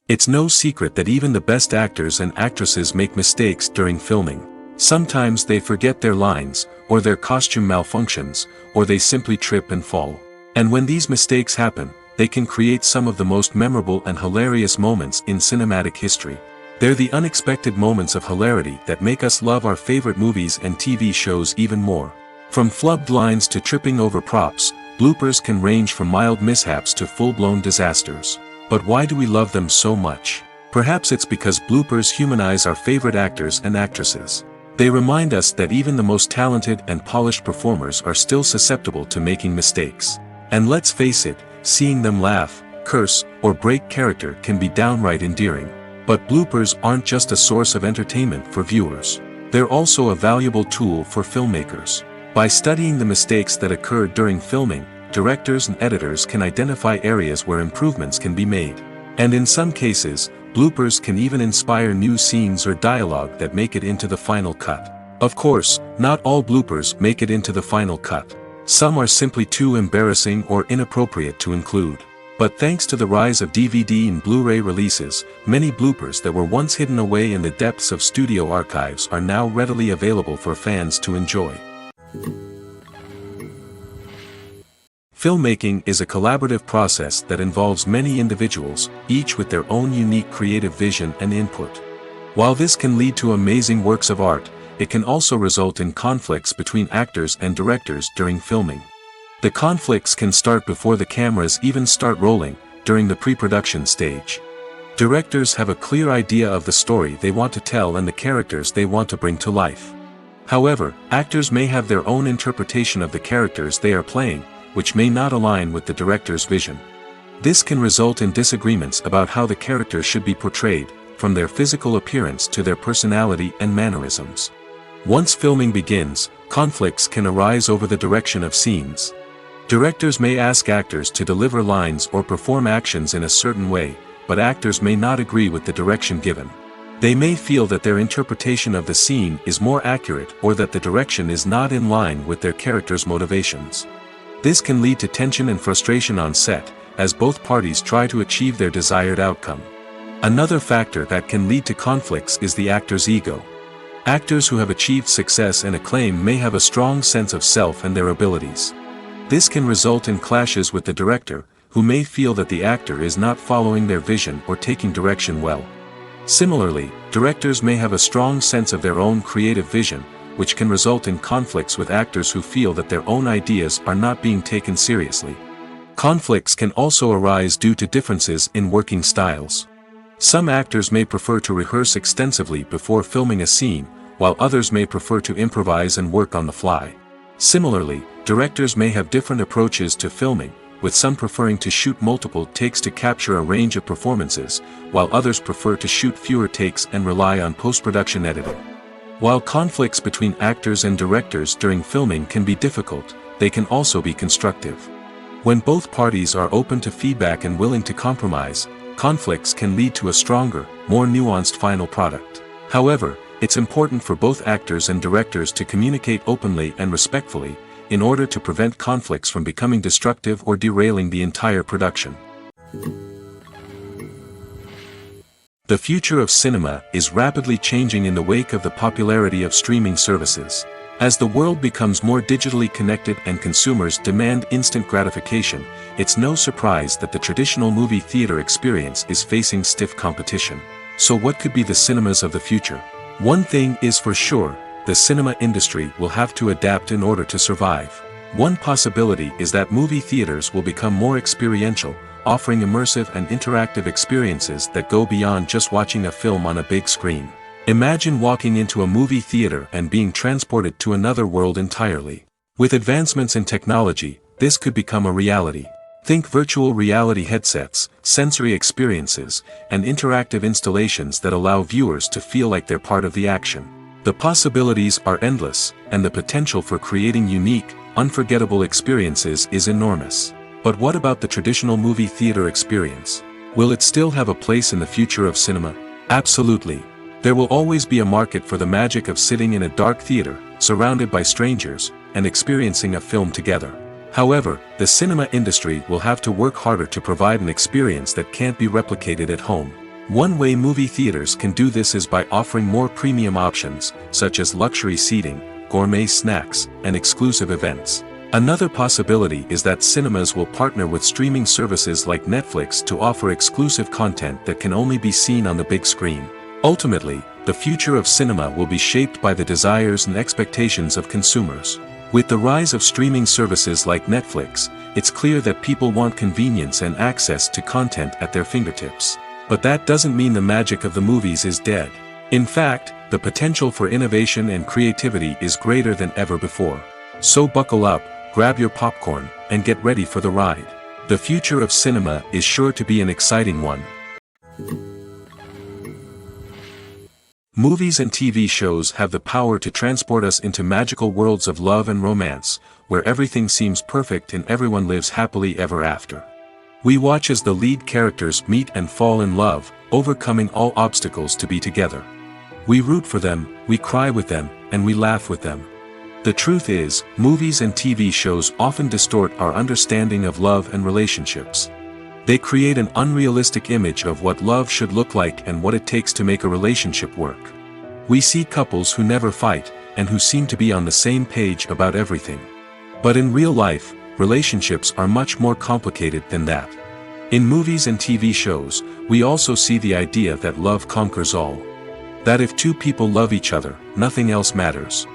It's no secret that even the best actors and actresses make mistakes during filming. Sometimes they forget their lines, or their costume malfunctions, or they simply trip and fall. And when these mistakes happen, they can create some of the most memorable and hilarious moments in cinematic history. They're the unexpected moments of hilarity that make us love our favorite movies and TV shows even more. From flubbed lines to tripping over props, bloopers can range from mild mishaps to full-blown disasters. But why do we love them so much? Perhaps it's because bloopers humanize our favorite actors and actresses. They remind us that even the most talented and polished performers are still susceptible to making mistakes. And let's face it, seeing them laugh, curse, or break character can be downright endearing. But bloopers aren't just a source of entertainment for viewers. They're also a valuable tool for filmmakers. By studying the mistakes that occurred during filming, directors and editors can identify areas where improvements can be made. And in some cases, bloopers can even inspire new scenes or dialogue that make it into the final cut. Of course, not all bloopers make it into the final cut. Some are simply too embarrassing or inappropriate to include. But thanks to the rise of DVD and Blu-ray releases, many bloopers that were once hidden away in the depths of studio archives are now readily available for fans to enjoy. Filmmaking is a collaborative process that involves many individuals, each with their own unique creative vision and input. While this can lead to amazing works of art, it can also result in conflicts between actors and directors during filming. The conflicts can start before the cameras even start rolling, during the pre-production stage. Directors have a clear idea of the story they want to tell and the characters they want to bring to life. However, actors may have their own interpretation of the characters they are playing, which may not align with the director's vision. This can result in disagreements about how the characters should be portrayed, from their physical appearance to their personality and mannerisms. Once filming begins, conflicts can arise over the direction of scenes. Directors may ask actors to deliver lines or perform actions in a certain way, but actors may not agree with the direction given. They may feel that their interpretation of the scene is more accurate or that the direction is not in line with their character's motivations. This can lead to tension and frustration on set, as both parties try to achieve their desired outcome. Another factor that can lead to conflicts is the actor's ego. Actors who have achieved success and acclaim may have a strong sense of self and their abilities. This can result in clashes with the director, who may feel that the actor is not following their vision or taking direction well. Similarly, directors may have a strong sense of their own creative vision, which can result in conflicts with actors who feel that their own ideas are not being taken seriously. Conflicts can also arise due to differences in working styles. Some actors may prefer to rehearse extensively before filming a scene, while others may prefer to improvise and work on the fly. Similarly, directors may have different approaches to filming, with some preferring to shoot multiple takes to capture a range of performances, while others prefer to shoot fewer takes and rely on post-production editing. While conflicts between actors and directors during filming can be difficult, they can also be constructive. When both parties are open to feedback and willing to compromise, conflicts can lead to a stronger, more nuanced final product. However, it's important for both actors and directors to communicate openly and respectfully, in order to prevent conflicts from becoming destructive or derailing the entire production. The future of cinema is rapidly changing in the wake of the popularity of streaming services. As the world becomes more digitally connected and consumers demand instant gratification, it's no surprise that the traditional movie theater experience is facing stiff competition. So what could be the cinemas of the future? One thing is for sure, the cinema industry will have to adapt in order to survive. One possibility is that movie theaters will become more experiential, offering immersive and interactive experiences that go beyond just watching a film on a big screen. Imagine walking into a movie theater and being transported to another world entirely. With advancements in technology, this could become a reality. Think virtual reality headsets, sensory experiences, and interactive installations that allow viewers to feel like they're part of the action. The possibilities are endless, and the potential for creating unique, unforgettable experiences is enormous. But what about the traditional movie theater experience? Will it still have a place in the future of cinema? Absolutely. There will always be a market for the magic of sitting in a dark theater, surrounded by strangers, and experiencing a film together. However, the cinema industry will have to work harder to provide an experience that can't be replicated at home. One way movie theaters can do this is by offering more premium options, such as luxury seating, gourmet snacks, and exclusive events. Another possibility is that cinemas will partner with streaming services like Netflix to offer exclusive content that can only be seen on the big screen. Ultimately, the future of cinema will be shaped by the desires and expectations of consumers. With the rise of streaming services like Netflix, it's clear that people want convenience and access to content at their fingertips. But that doesn't mean the magic of the movies is dead. In fact, the potential for innovation and creativity is greater than ever before. So buckle up, grab your popcorn, and get ready for the ride. The future of cinema is sure to be an exciting one. Movies and TV shows have the power to transport us into magical worlds of love and romance, where everything seems perfect and everyone lives happily ever after. We watch as the lead characters meet and fall in love, overcoming all obstacles to be together. We root for them, we cry with them, and we laugh with them. The truth is, movies and TV shows often distort our understanding of love and relationships. They create an unrealistic image of what love should look like and what it takes to make a relationship work. We see couples who never fight, and who seem to be on the same page about everything. But in real life, relationships are much more complicated than that. In movies and TV shows, we also see the idea that love conquers all. That if two people love each other, nothing else matters.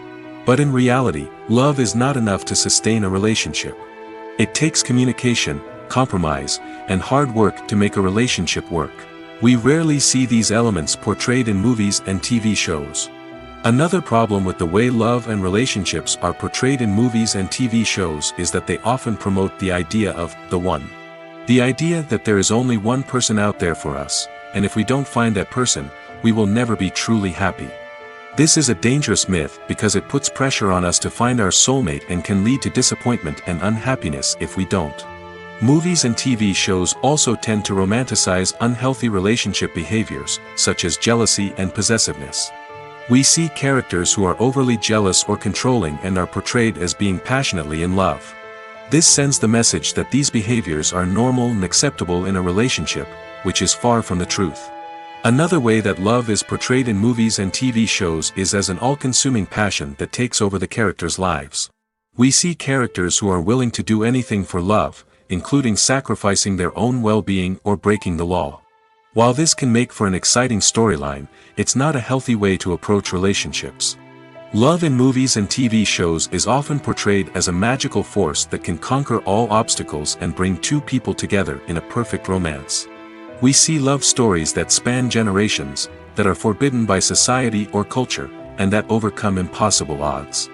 But in reality, love is not enough to sustain a relationship. It takes communication, compromise, and hard work to make a relationship work. We rarely see these elements portrayed in movies and TV shows. Another problem with the way love and relationships are portrayed in movies and TV shows is that they often promote the idea of the one. The idea that there is only one person out there for us, and if we don't find that person, we will never be truly happy. This is a dangerous myth because it puts pressure on us to find our soulmate and can lead to disappointment and unhappiness if we don't. Movies and TV shows also tend to romanticize unhealthy relationship behaviors, such as jealousy and possessiveness. We see characters who are overly jealous or controlling and are portrayed as being passionately in love. This sends the message that these behaviors are normal and acceptable in a relationship, which is far from the truth. Another way that love is portrayed in movies and TV shows is as an all-consuming passion that takes over the characters' lives. We see characters who are willing to do anything for love, including sacrificing their own well-being or breaking the law. While this can make for an exciting storyline, it's not a healthy way to approach relationships. Love in movies and TV shows is often portrayed as a magical force that can conquer all obstacles and bring two people together in a perfect romance. We see love stories that span generations, that are forbidden by society or culture, and that overcome impossible odds.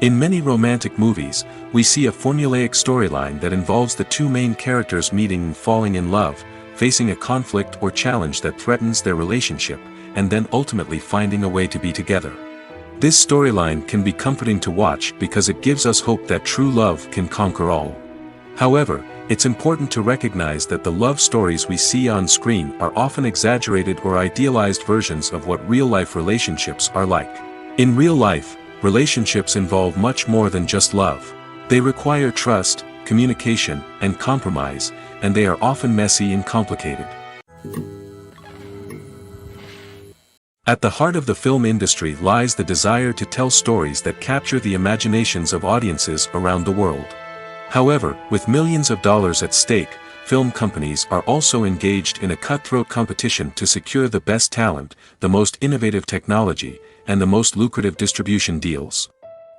In many romantic movies, we see a formulaic storyline that involves the two main characters meeting and falling in love, facing a conflict or challenge that threatens their relationship, and then ultimately finding a way to be together. This storyline can be comforting to watch because it gives us hope that true love can conquer all. However, it's important to recognize that the love stories we see on screen are often exaggerated or idealized versions of what real-life relationships are like. In real life, relationships involve much more than just love. They require trust, communication, and compromise, and they are often messy and complicated. At the heart of the film industry lies the desire to tell stories that capture the imaginations of audiences around the world. However, with millions of dollars at stake, film companies are also engaged in a cutthroat competition to secure the best talent, the most innovative technology, and the most lucrative distribution deals.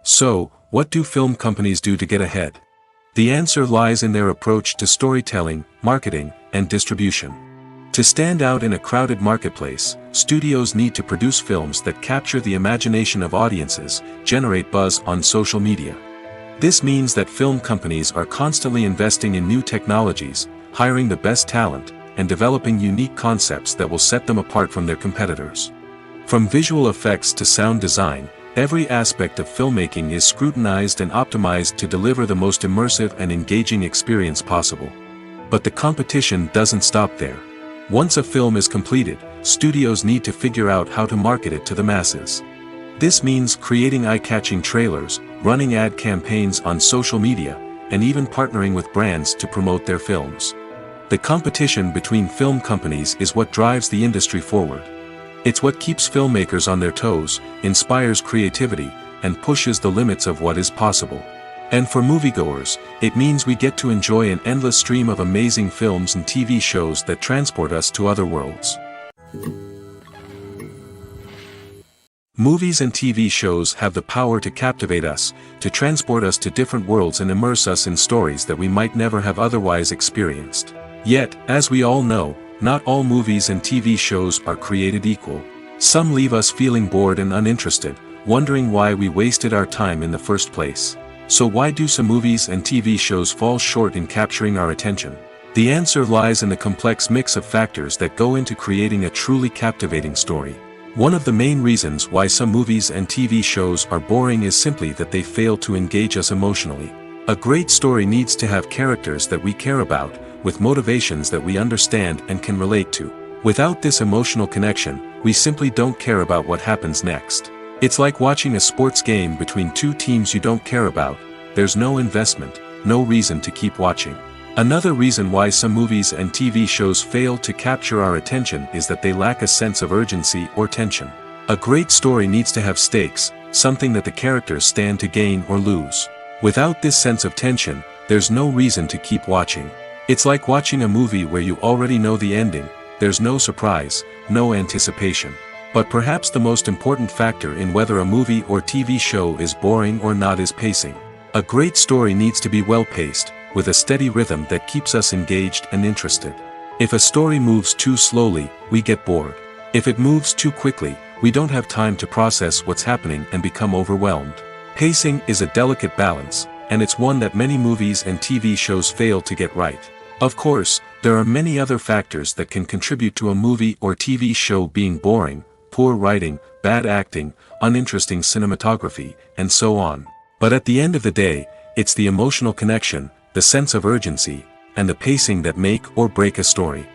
So, what do film companies do to get ahead? The answer lies in their approach to storytelling, marketing, and distribution. To stand out in a crowded marketplace, studios need to produce films that capture the imagination of audiences, generate buzz on social media. This means that film companies are constantly investing in new technologies, hiring the best talent, and developing unique concepts that will set them apart from their competitors. From visual effects to sound design, every aspect of filmmaking is scrutinized and optimized to deliver the most immersive and engaging experience possible. But the competition doesn't stop there. Once a film is completed, studios need to figure out how to market it to the masses. This means creating eye-catching trailers, running ad campaigns on social media, and even partnering with brands to promote their films. The competition between film companies is what drives the industry forward. It's what keeps filmmakers on their toes, inspires creativity, and pushes the limits of what is possible. And for moviegoers, it means we get to enjoy an endless stream of amazing films and TV shows that transport us to other worlds. Movies and TV shows have the power to captivate us, to transport us to different worlds and immerse us in stories that we might never have otherwise experienced. Yet, as we all know, not all movies and TV shows are created equal. Some leave us feeling bored and uninterested, wondering why we wasted our time in the first place. So why do some movies and TV shows fall short in capturing our attention? The answer lies in the complex mix of factors that go into creating a truly captivating story. One of the main reasons why some movies and TV shows are boring is simply that they fail to engage us emotionally. A great story needs to have characters that we care about, with motivations that we understand and can relate to. Without this emotional connection, we simply don't care about what happens next. It's like watching a sports game between two teams you don't care about. There's no investment, no reason to keep watching. Another reason why some movies and TV shows fail to capture our attention is that they lack a sense of urgency or tension. A great story needs to have stakes, something that the characters stand to gain or lose. Without this sense of tension, there's no reason to keep watching. It's like watching a movie where you already know the ending. There's no surprise, no anticipation. But perhaps the most important factor in whether a movie or TV show is boring or not is pacing. A great story needs to be well-paced, with a steady rhythm that keeps us engaged and interested. If a story moves too slowly, we get bored. If it moves too quickly, we don't have time to process what's happening and become overwhelmed. Pacing is a delicate balance, and it's one that many movies and TV shows fail to get right. Of course, there are many other factors that can contribute to a movie or TV show being boring: poor writing, bad acting, uninteresting cinematography, and so on. But at the end of the day, it's the emotional connection, the sense of urgency, and the pacing that make or break a story.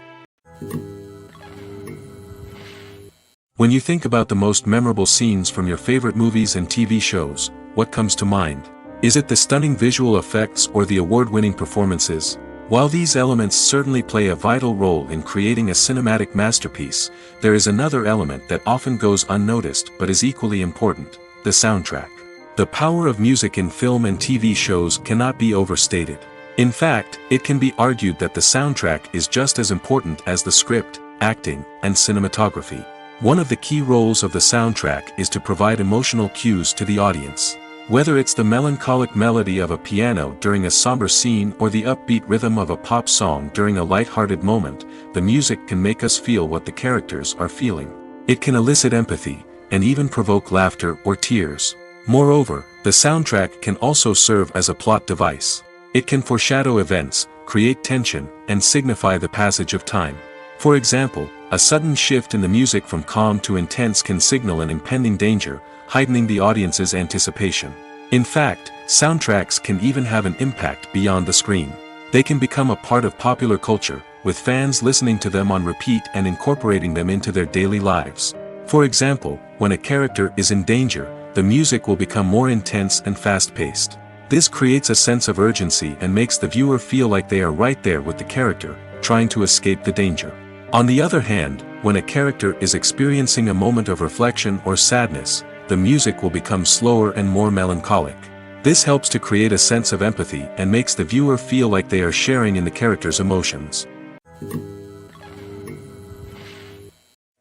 When you think about the most memorable scenes from your favorite movies and TV shows, what comes to mind? Is it the stunning visual effects or the award-winning performances? While these elements certainly play a vital role in creating a cinematic masterpiece, there is another element that often goes unnoticed but is equally important: the soundtrack. The power of music in film and TV shows cannot be overstated. In fact, it can be argued that the soundtrack is just as important as the script, acting, and cinematography. One of the key roles of the soundtrack is to provide emotional cues to the audience. Whether it's the melancholic melody of a piano during a somber scene or the upbeat rhythm of a pop song during a light-hearted moment, the music can make us feel what the characters are feeling. It can elicit empathy, and even provoke laughter or tears. Moreover, the soundtrack can also serve as a plot device. It can foreshadow events, create tension, and signify the passage of time. For example, a sudden shift in the music from calm to intense can signal an impending danger, heightening the audience's anticipation. In fact, soundtracks can even have an impact beyond the screen. They can become a part of popular culture, with fans listening to them on repeat and incorporating them into their daily lives. For example, when a character is in danger, the music will become more intense and fast-paced. This creates a sense of urgency and makes the viewer feel like they are right there with the character, trying to escape the danger. On the other hand, when a character is experiencing a moment of reflection or sadness, the music will become slower and more melancholic. This helps to create a sense of empathy and makes the viewer feel like they are sharing in the character's emotions.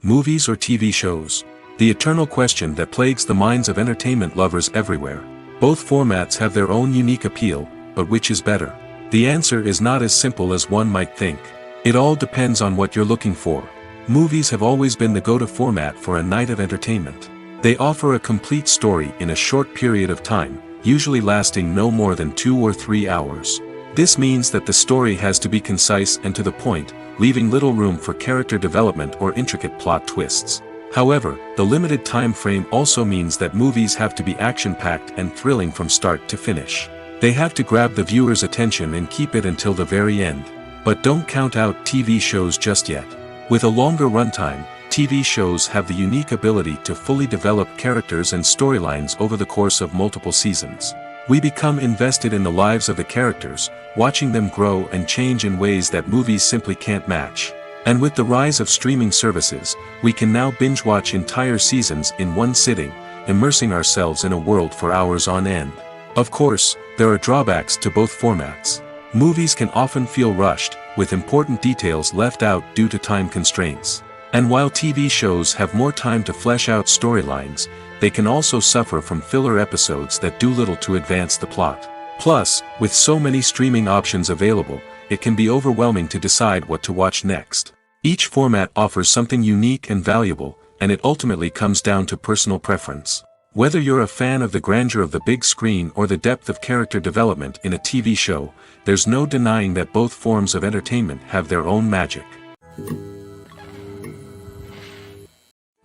Movies or TV shows? The eternal question that plagues the minds of entertainment lovers everywhere. Both formats have their own unique appeal, but which is better? The answer is not as simple as one might think. It all depends on what you're looking for. Movies have always been the go-to format for a night of entertainment. They offer a complete story in a short period of time, usually lasting no more than 2 or 3 hours. This means that the story has to be concise and to the point, leaving little room for character development or intricate plot twists. However, the limited time frame also means that movies have to be action-packed and thrilling from start to finish. They have to grab the viewer's attention and keep it until the very end. But don't count out TV shows just yet. With a longer runtime, TV shows have the unique ability to fully develop characters and storylines over the course of multiple seasons. We become invested in the lives of the characters, watching them grow and change in ways that movies simply can't match. And with the rise of streaming services, we can now binge-watch entire seasons in one sitting, immersing ourselves in a world for hours on end. Of course, there are drawbacks to both formats. Movies can often feel rushed, with important details left out due to time constraints. And while TV shows have more time to flesh out storylines, they can also suffer from filler episodes that do little to advance the plot. Plus, with so many streaming options available, it can be overwhelming to decide what to watch next. Each format offers something unique and valuable, and it ultimately comes down to personal preference. Whether you're a fan of the grandeur of the big screen or the depth of character development in a TV show, there's no denying that both forms of entertainment have their own magic.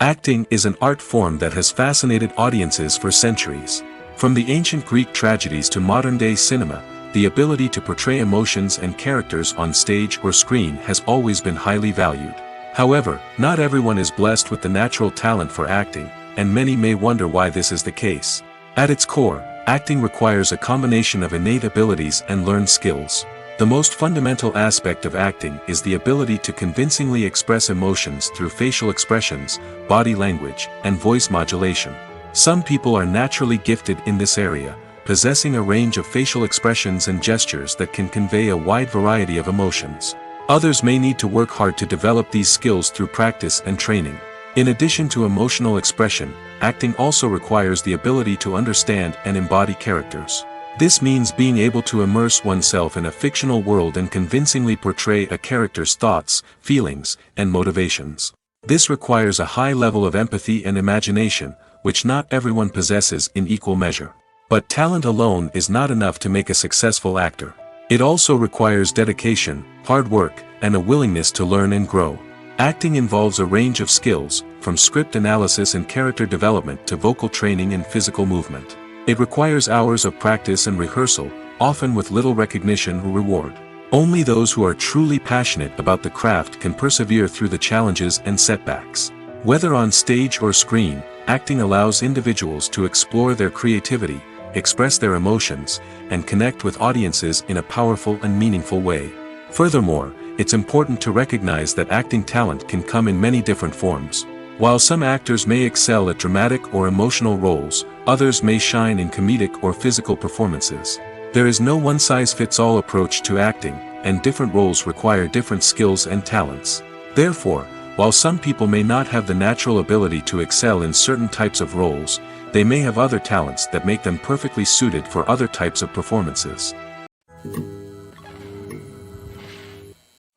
Acting is an art form that has fascinated audiences for centuries. From the ancient Greek tragedies to modern-day cinema, the ability to portray emotions and characters on stage or screen has always been highly valued. However, not everyone is blessed with the natural talent for acting, and many may wonder why this is the case. At its core, acting requires a combination of innate abilities and learned skills. The most fundamental aspect of acting is the ability to convincingly express emotions through facial expressions, body language, and voice modulation. Some people are naturally gifted in this area, possessing a range of facial expressions and gestures that can convey a wide variety of emotions. Others may need to work hard to develop these skills through practice and training. In addition to emotional expression, acting also requires the ability to understand and embody characters. This means being able to immerse oneself in a fictional world and convincingly portray a character's thoughts, feelings, and motivations. This requires a high level of empathy and imagination, which not everyone possesses in equal measure. But talent alone is not enough to make a successful actor. It also requires dedication, hard work, and a willingness to learn and grow. Acting involves a range of skills, from script analysis and character development to vocal training and physical movement. It requires hours of practice and rehearsal, often with little recognition or reward. Only those who are truly passionate about the craft can persevere through the challenges and setbacks. Whether on stage or screen, acting allows individuals to explore their creativity, express their emotions, and connect with audiences in a powerful and meaningful way. Furthermore, it's important to recognize that acting talent can come in many different forms. While some actors may excel at dramatic or emotional roles, others may shine in comedic or physical performances. There is no one-size-fits-all approach to acting, and different roles require different skills and talents. Therefore, while some people may not have the natural ability to excel in certain types of roles, they may have other talents that make them perfectly suited for other types of performances.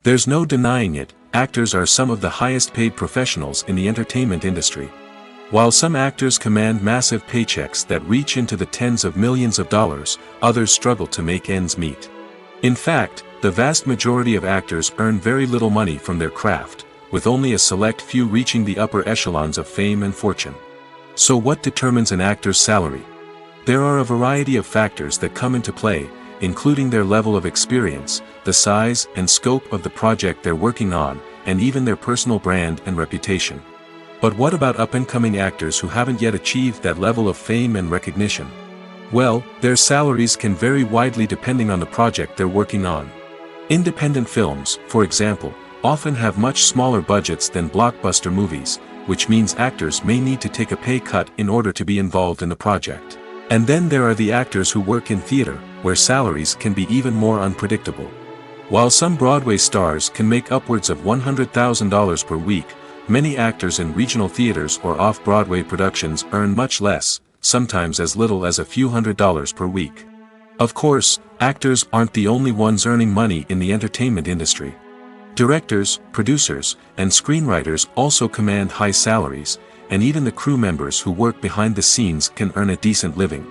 There's no denying it, actors are some of the highest paid professionals in the entertainment industry. While some actors command massive paychecks that reach into the tens of millions of dollars, others struggle to make ends meet. In fact, the vast majority of actors earn very little money from their craft, with only a select few reaching the upper echelons of fame and fortune. So what determines an actor's salary? There are a variety of factors that come into play, including their level of experience, the size and scope of the project they're working on, and even their personal brand and reputation. But what about up-and-coming actors who haven't yet achieved that level of fame and recognition? Well, their salaries can vary widely depending on the project they're working on. Independent films, for example, often have much smaller budgets than blockbuster movies, which means actors may need to take a pay cut in order to be involved in the project. And then there are the actors who work in theater, where salaries can be even more unpredictable. While some Broadway stars can make upwards of $100,000 per week, many actors in regional theaters or off-Broadway productions earn much less, sometimes as little as a few $100s per week. Of course, actors aren't the only ones earning money in the entertainment industry. Directors, producers, and screenwriters also command high salaries, and even the crew members who work behind the scenes can earn a decent living.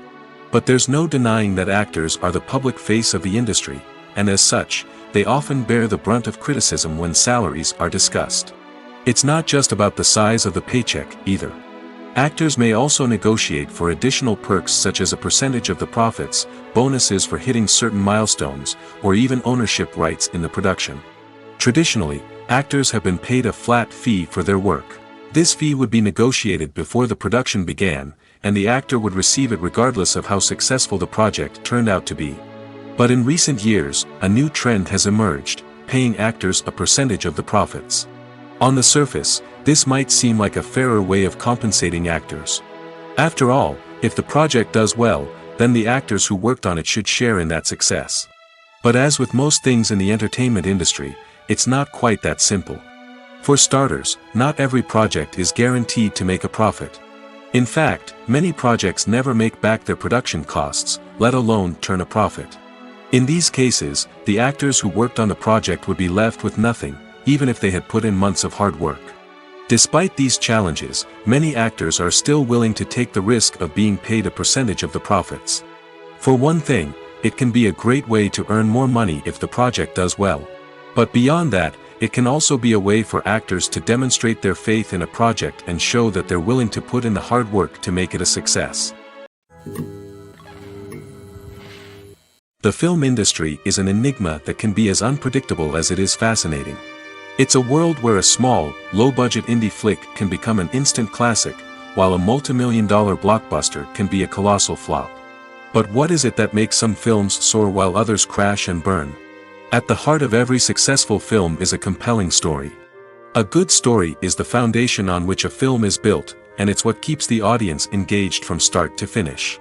But there's no denying that actors are the public face of the industry, and as such, they often bear the brunt of criticism when salaries are discussed. It's not just about the size of the paycheck, either. Actors may also negotiate for additional perks such as a percentage of the profits, bonuses for hitting certain milestones, or even ownership rights in the production. Traditionally, actors have been paid a flat fee for their work. This fee would be negotiated before the production began, and the actor would receive it regardless of how successful the project turned out to be. But in recent years, a new trend has emerged, paying actors a percentage of the profits. On the surface, this might seem like a fairer way of compensating actors. After all, if the project does well, then the actors who worked on it should share in that success. But as with most things in the entertainment industry, it's not quite that simple. For starters, not every project is guaranteed to make a profit. In fact, many projects never make back their production costs, let alone turn a profit. In these cases, the actors who worked on the project would be left with nothing, even if they had put in months of hard work. Despite these challenges, many actors are still willing to take the risk of being paid a percentage of the profits. For one thing, it can be a great way to earn more money if the project does well. But beyond that, it can also be a way for actors to demonstrate their faith in a project and show that they're willing to put in the hard work to make it a success. The film industry is an enigma that can be as unpredictable as it is fascinating. It's a world where a small, low-budget indie flick can become an instant classic, while a multi-million-dollar blockbuster can be a colossal flop. But what is it that makes some films soar while others crash and burn? At the heart of every successful film is a compelling story. A good story is the foundation on which a film is built, and it's what keeps the audience engaged from start to finish.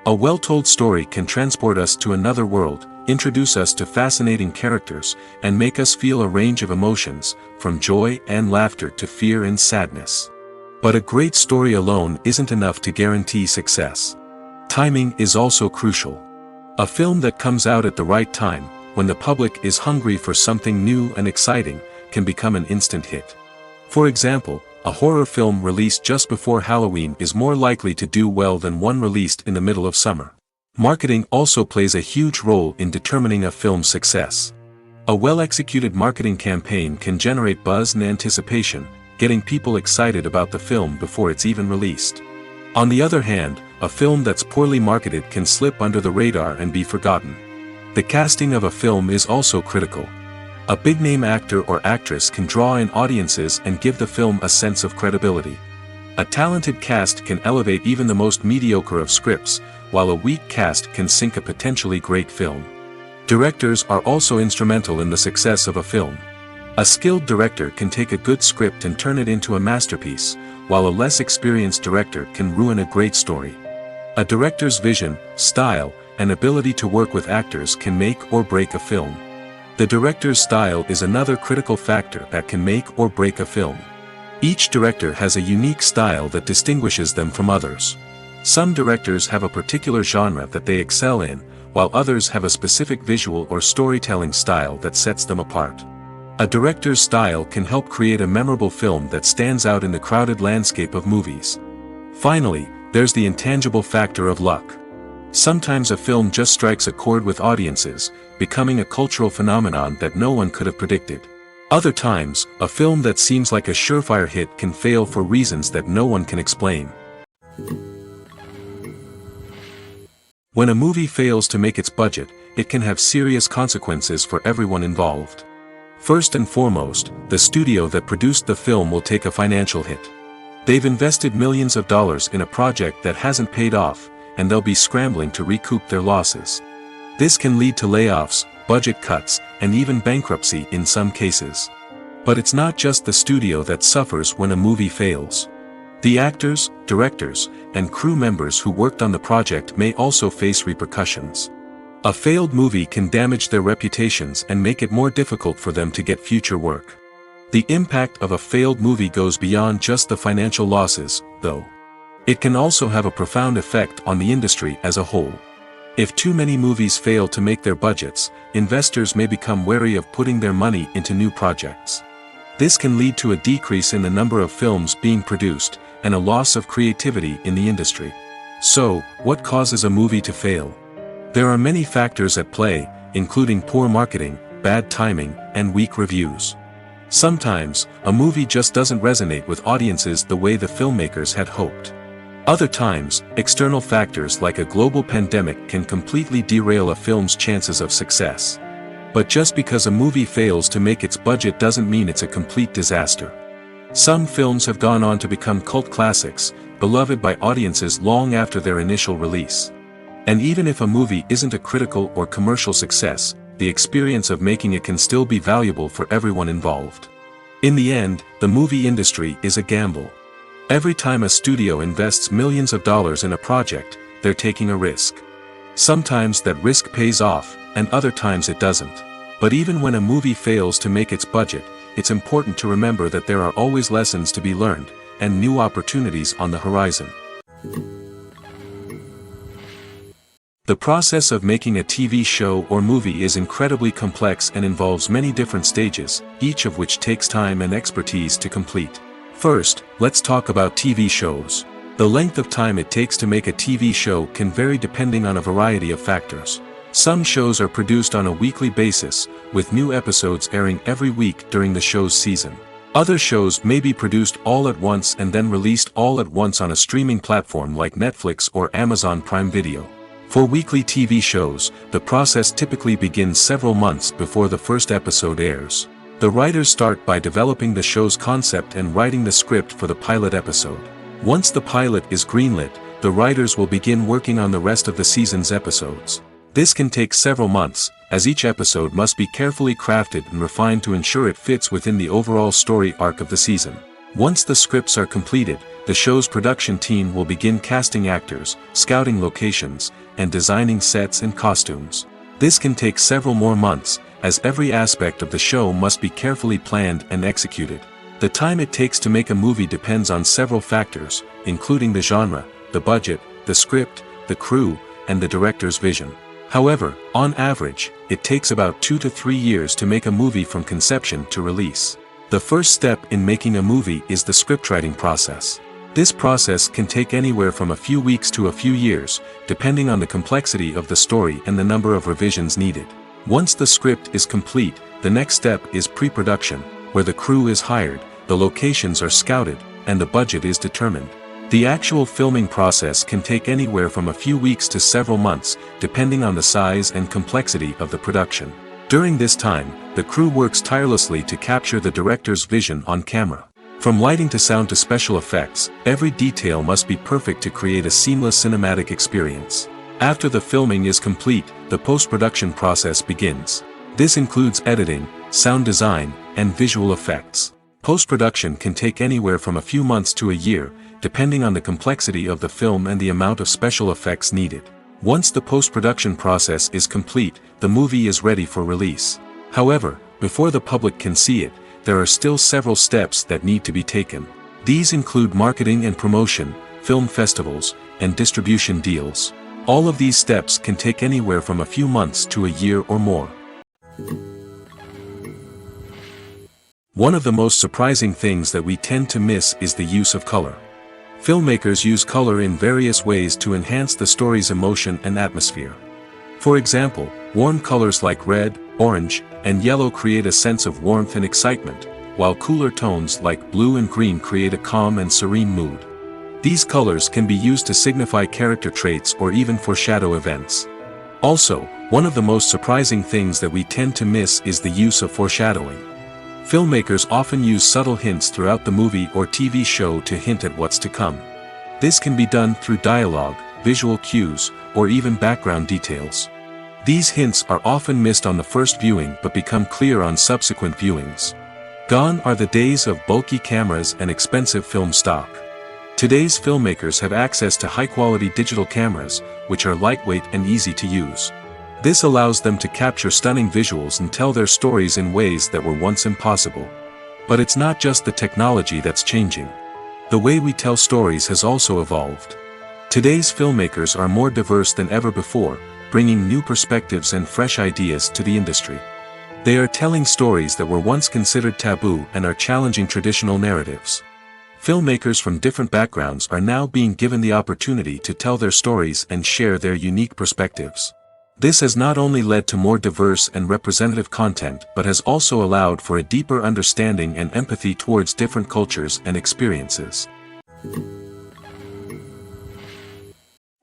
A well-told story can transport us to another world, introduce us to fascinating characters, and make us feel a range of emotions, from joy and laughter to fear and sadness. But a great story alone isn't enough to guarantee success. Timing is also crucial. A film that comes out at the right time, when the public is hungry for something new and exciting, can become an instant hit. For example, a horror film released just before Halloween is more likely to do well than one released in the middle of summer. Marketing also plays a huge role in determining a film's success. A well-executed marketing campaign can generate buzz and anticipation, getting people excited about the film before it's even released. On the other hand, a film that's poorly marketed can slip under the radar and be forgotten. The casting of a film is also critical. A big-name actor or actress can draw in audiences and give the film a sense of credibility. A talented cast can elevate even the most mediocre of scripts, while a weak cast can sink a potentially great film. Directors are also instrumental in the success of a film. A skilled director can take a good script and turn it into a masterpiece, while a less experienced director can ruin a great story. A director's vision, style, and ability to work with actors can make or break a film. The director's style is another critical factor that can make or break a film. Each director has a unique style that distinguishes them from others. Some directors have a particular genre that they excel in, while others have a specific visual or storytelling style that sets them apart. A director's style can help create a memorable film that stands out in the crowded landscape of movies. Finally, there's the intangible factor of luck. Sometimes a film just strikes a chord with audiences, becoming a cultural phenomenon that no one could have predicted. Other times, a film that seems like a surefire hit can fail for reasons that no one can explain. When a movie fails to make its budget, it can have serious consequences for everyone involved. First and foremost, the studio that produced the film will take a financial hit. They've invested millions of dollars in a project that hasn't paid off, and they'll be scrambling to recoup their losses. This can lead to layoffs, budget cuts, and even bankruptcy in some cases. But it's not just the studio that suffers when a movie fails. The actors, directors, and crew members who worked on the project may also face repercussions. A failed movie can damage their reputations and make it more difficult for them to get future work. The impact of a failed movie goes beyond just the financial losses, though. It can also have a profound effect on the industry as a whole. If too many movies fail to make their budgets, investors may become wary of putting their money into new projects. This can lead to a decrease in the number of films being produced, and a loss of creativity in the industry. So, what causes a movie to fail? There are many factors at play, including poor marketing, bad timing, and weak reviews. Sometimes, a movie just doesn't resonate with audiences the way the filmmakers had hoped. Other times, external factors like a global pandemic can completely derail a film's chances of success. But just because a movie fails to make its budget doesn't mean it's a complete disaster. Some films have gone on to become cult classics, beloved by audiences long after their initial release. And even if a movie isn't a critical or commercial success, the experience of making it can still be valuable for everyone involved. In the end, the movie industry is a gamble. Every time a studio invests millions of dollars in a project, they're taking a risk. Sometimes that risk pays off, and other times it doesn't. But even when a movie fails to make its budget, it's important to remember that there are always lessons to be learned, and new opportunities on the horizon. The process of making a TV show or movie is incredibly complex and involves many different stages, each of which takes time and expertise to complete. First, let's talk about TV shows. The length of time it takes to make a TV show can vary depending on a variety of factors. Some shows are produced on a weekly basis, with new episodes airing every week during the show's season. Other shows may be produced all at once and then released all at once on a streaming platform like Netflix or Amazon Prime Video. For weekly TV shows, the process typically begins several months before the first episode airs. The writers start by developing the show's concept and writing the script for the pilot episode. Once the pilot is greenlit, the writers will begin working on the rest of the season's episodes. This can take several months, as each episode must be carefully crafted and refined to ensure it fits within the overall story arc of the season. Once the scripts are completed, the show's production team will begin casting actors, scouting locations, and designing sets and costumes. This can take several more months, as every aspect of the show must be carefully planned and executed. The time it takes to make a movie depends on several factors, including the genre, the budget, the script, the crew, and the director's vision. However, on average, it takes about 2 to 3 years to make a movie from conception to release. The first step in making a movie is the scriptwriting process. This process can take anywhere from a few weeks to a few years, depending on the complexity of the story and the number of revisions needed. Once the script is complete, the next step is pre-production, where the crew is hired, the locations are scouted, and the budget is determined. The actual filming process can take anywhere from a few weeks to several months, depending on the size and complexity of the production. During this time, the crew works tirelessly to capture the director's vision on camera. From lighting to sound to special effects, every detail must be perfect to create a seamless cinematic experience. After the filming is complete, the post-production process begins. This includes editing, sound design, and visual effects. Post-production can take anywhere from a few months to a year, depending on the complexity of the film and the amount of special effects needed. Once the post-production process is complete, the movie is ready for release. However, before the public can see it, there are still several steps that need to be taken. These include marketing and promotion, film festivals, and distribution deals. All of these steps can take anywhere from a few months to a year or more. One of the most surprising things that we tend to miss is the use of color. Filmmakers use color in various ways to enhance the story's emotion and atmosphere. For example, warm colors like red, orange, and yellow create a sense of warmth and excitement, while cooler tones like blue and green create a calm and serene mood. These colors can be used to signify character traits or even foreshadow events. Also, one of the most surprising things that we tend to miss is the use of foreshadowing. Filmmakers often use subtle hints throughout the movie or TV show to hint at what's to come. This can be done through dialogue, visual cues, or even background details. These hints are often missed on the first viewing but become clear on subsequent viewings. Gone are the days of bulky cameras and expensive film stock. Today's filmmakers have access to high-quality digital cameras, which are lightweight and easy to use. This allows them to capture stunning visuals and tell their stories in ways that were once impossible. But it's not just the technology that's changing. The way we tell stories has also evolved. Today's filmmakers are more diverse than ever before, bringing new perspectives and fresh ideas to the industry. They are telling stories that were once considered taboo and are challenging traditional narratives. Filmmakers from different backgrounds are now being given the opportunity to tell their stories and share their unique perspectives. This has not only led to more diverse and representative content but has also allowed for a deeper understanding and empathy towards different cultures and experiences.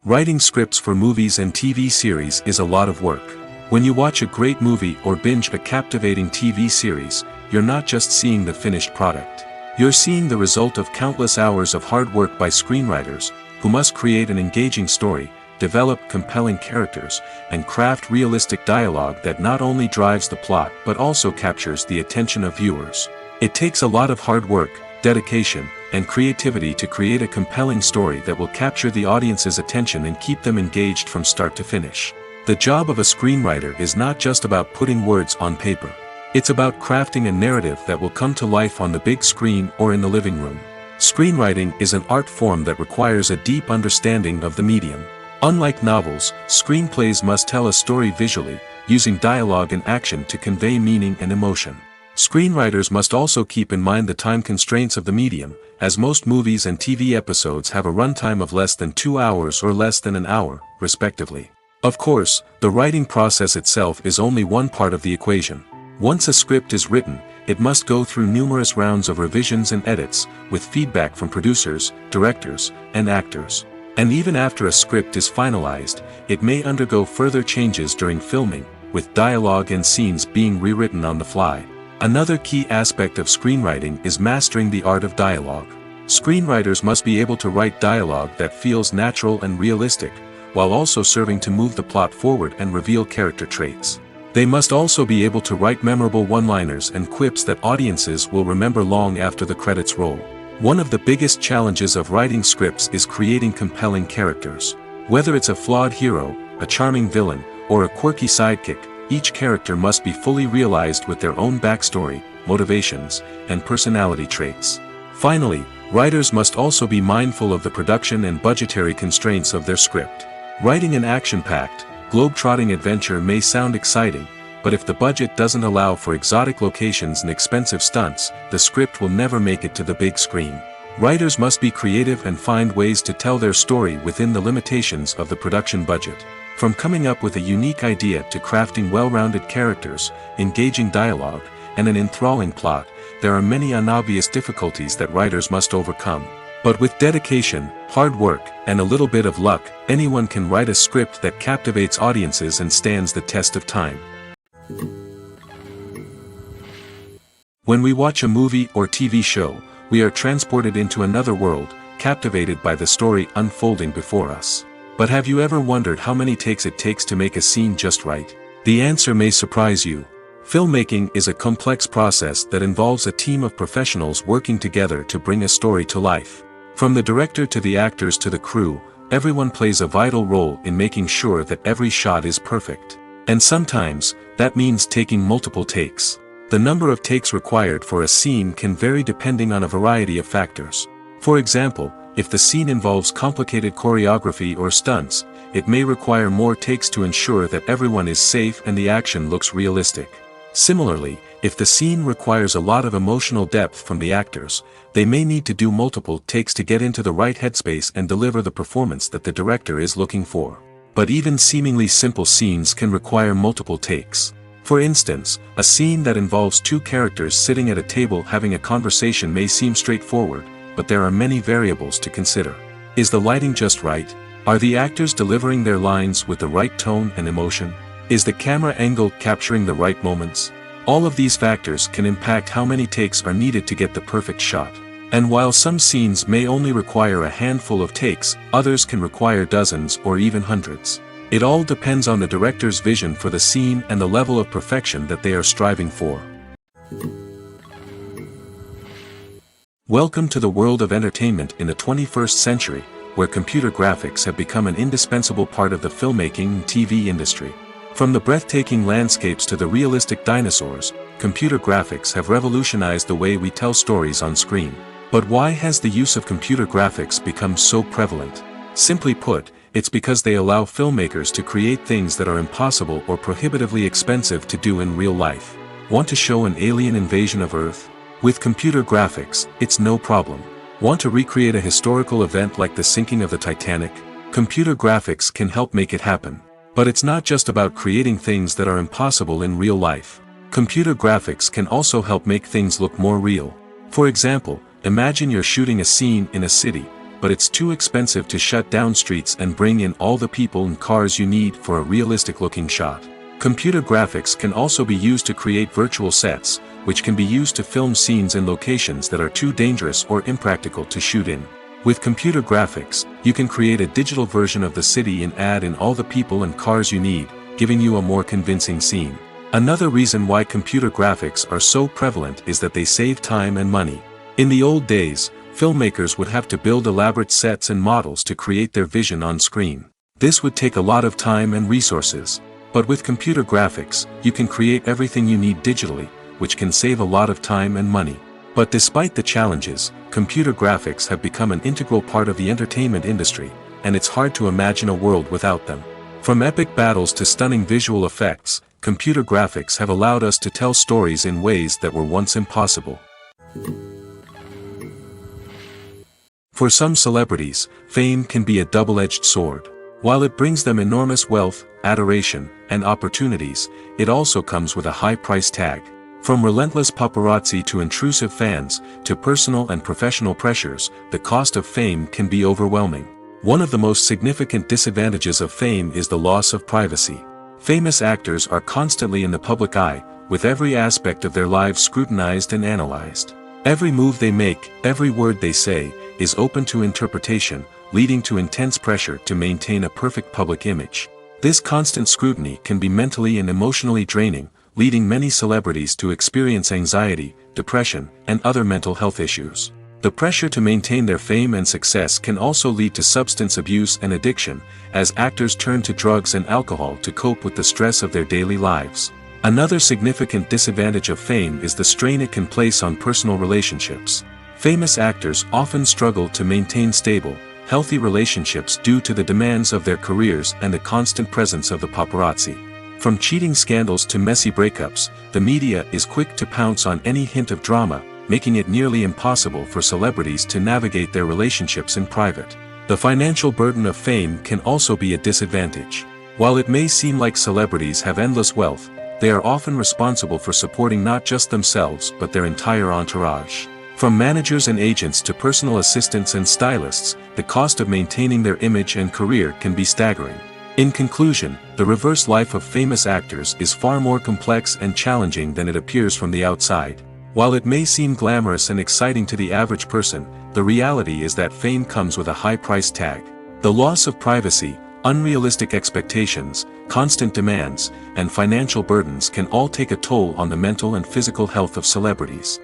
Writing scripts for movies and TV series is a lot of work. When you watch a great movie or binge a captivating TV series, you're not just seeing the finished product. You're seeing the result of countless hours of hard work by screenwriters, who must create an engaging story, develop compelling characters, and craft realistic dialogue that not only drives the plot but also captures the attention of viewers. It takes a lot of hard work, dedication, and creativity to create a compelling story that will capture the audience's attention and keep them engaged from start to finish. The job of a screenwriter is not just about putting words on paper. It's about crafting a narrative that will come to life on the big screen or in the living room. Screenwriting is an art form that requires a deep understanding of the medium. Unlike novels, screenplays must tell a story visually, using dialogue and action to convey meaning and emotion. Screenwriters must also keep in mind the time constraints of the medium, as most movies and TV episodes have a runtime of less than 2 hours or less than an hour, respectively. Of course, the writing process itself is only one part of the equation. Once a script is written, it must go through numerous rounds of revisions and edits, with feedback from producers, directors, and actors. And even after a script is finalized, it may undergo further changes during filming, with dialogue and scenes being rewritten on the fly. Another key aspect of screenwriting is mastering the art of dialogue. Screenwriters must be able to write dialogue that feels natural and realistic, while also serving to move the plot forward and reveal character traits. They must also be able to write memorable one-liners and quips that audiences will remember long after the credits roll. One of the biggest challenges of writing scripts is creating compelling characters. Whether it's a flawed hero, a charming villain, or a quirky sidekick, each character must be fully realized with their own backstory, motivations, and personality traits. Finally, writers must also be mindful of the production and budgetary constraints of their script. Writing an action-packed, globe-trotting adventure may sound exciting, but if the budget doesn't allow for exotic locations and expensive stunts, the script will never make it to the big screen. Writers must be creative and find ways to tell their story within the limitations of the production budget. From coming up with a unique idea to crafting well-rounded characters, engaging dialogue, and an enthralling plot, there are many unobvious difficulties that writers must overcome. But with dedication, hard work, and a little bit of luck, anyone can write a script that captivates audiences and stands the test of time. When we watch a movie or TV show, we are transported into another world, captivated by the story unfolding before us. But have you ever wondered how many takes it takes to make a scene just right? The answer may surprise you. Filmmaking is a complex process that involves a team of professionals working together to bring a story to life. From the director to the actors to the crew, everyone plays a vital role in making sure that every shot is perfect. And sometimes, that means taking multiple takes. The number of takes required for a scene can vary depending on a variety of factors. For example, if the scene involves complicated choreography or stunts, it may require more takes to ensure that everyone is safe and the action looks realistic. Similarly, if the scene requires a lot of emotional depth from the actors, they may need to do multiple takes to get into the right headspace and deliver the performance that the director is looking for. But even seemingly simple scenes can require multiple takes. For instance, a scene that involves two characters sitting at a table having a conversation may seem straightforward, but there are many variables to consider. Is the lighting just right? Are the actors delivering their lines with the right tone and emotion? Is the camera angle capturing the right moments? All of these factors can impact how many takes are needed to get the perfect shot. And while some scenes may only require a handful of takes, others can require dozens or even hundreds. It all depends on the director's vision for the scene and the level of perfection that they are striving for. Welcome to the world of entertainment in the 21st century, where computer graphics have become an indispensable part of the filmmaking and TV industry. From the breathtaking landscapes to the realistic dinosaurs, computer graphics have revolutionized the way we tell stories on screen. But why has the use of computer graphics become so prevalent? Simply put, it's because they allow filmmakers to create things that are impossible or prohibitively expensive to do in real life. Want to show an alien invasion of Earth? With computer graphics, it's no problem. Want to recreate a historical event like the sinking of the Titanic? Computer graphics can help make it happen. But it's not just about creating things that are impossible in real life. Computer graphics can also help make things look more real. For example, imagine you're shooting a scene in a city, but it's too expensive to shut down streets and bring in all the people and cars you need for a realistic-looking shot. Computer graphics can also be used to create virtual sets, which can be used to film scenes in locations that are too dangerous or impractical to shoot in. With computer graphics, you can create a digital version of the city and add in all the people and cars you need, giving you a more convincing scene. Another reason why computer graphics are so prevalent is that they save time and money. In the old days, filmmakers would have to build elaborate sets and models to create their vision on screen. This would take a lot of time and resources. But with computer graphics, you can create everything you need digitally, which can save a lot of time and money. But despite the challenges, computer graphics have become an integral part of the entertainment industry, and it's hard to imagine a world without them. From epic battles to stunning visual effects, computer graphics have allowed us to tell stories in ways that were once impossible. For some celebrities, fame can be a double-edged sword. While it brings them enormous wealth, adoration, and opportunities, it also comes with a high price tag. From relentless paparazzi to intrusive fans, to personal and professional pressures, the cost of fame can be overwhelming. One of the most significant disadvantages of fame is the loss of privacy. Famous actors are constantly in the public eye, with every aspect of their lives scrutinized and analyzed. Every move they make, every word they say, is open to interpretation, leading to intense pressure to maintain a perfect public image. This constant scrutiny can be mentally and emotionally draining, leading many celebrities to experience anxiety, depression, and other mental health issues. The pressure to maintain their fame and success can also lead to substance abuse and addiction, as actors turn to drugs and alcohol to cope with the stress of their daily lives. Another significant disadvantage of fame is the strain it can place on personal relationships. Famous actors often struggle to maintain stable, healthy relationships due to the demands of their careers and the constant presence of the paparazzi. From cheating scandals to messy breakups, the media is quick to pounce on any hint of drama, making it nearly impossible for celebrities to navigate their relationships in private. The financial burden of fame can also be a disadvantage. While it may seem like celebrities have endless wealth, they are often responsible for supporting not just themselves but their entire entourage. From managers and agents to personal assistants and stylists, the cost of maintaining their image and career can be staggering. In conclusion, the reverse life of famous actors is far more complex and challenging than it appears from the outside. While it may seem glamorous and exciting to the average person, the reality is that fame comes with a high price tag. The loss of privacy, unrealistic expectations, constant demands, and financial burdens can all take a toll on the mental and physical health of celebrities.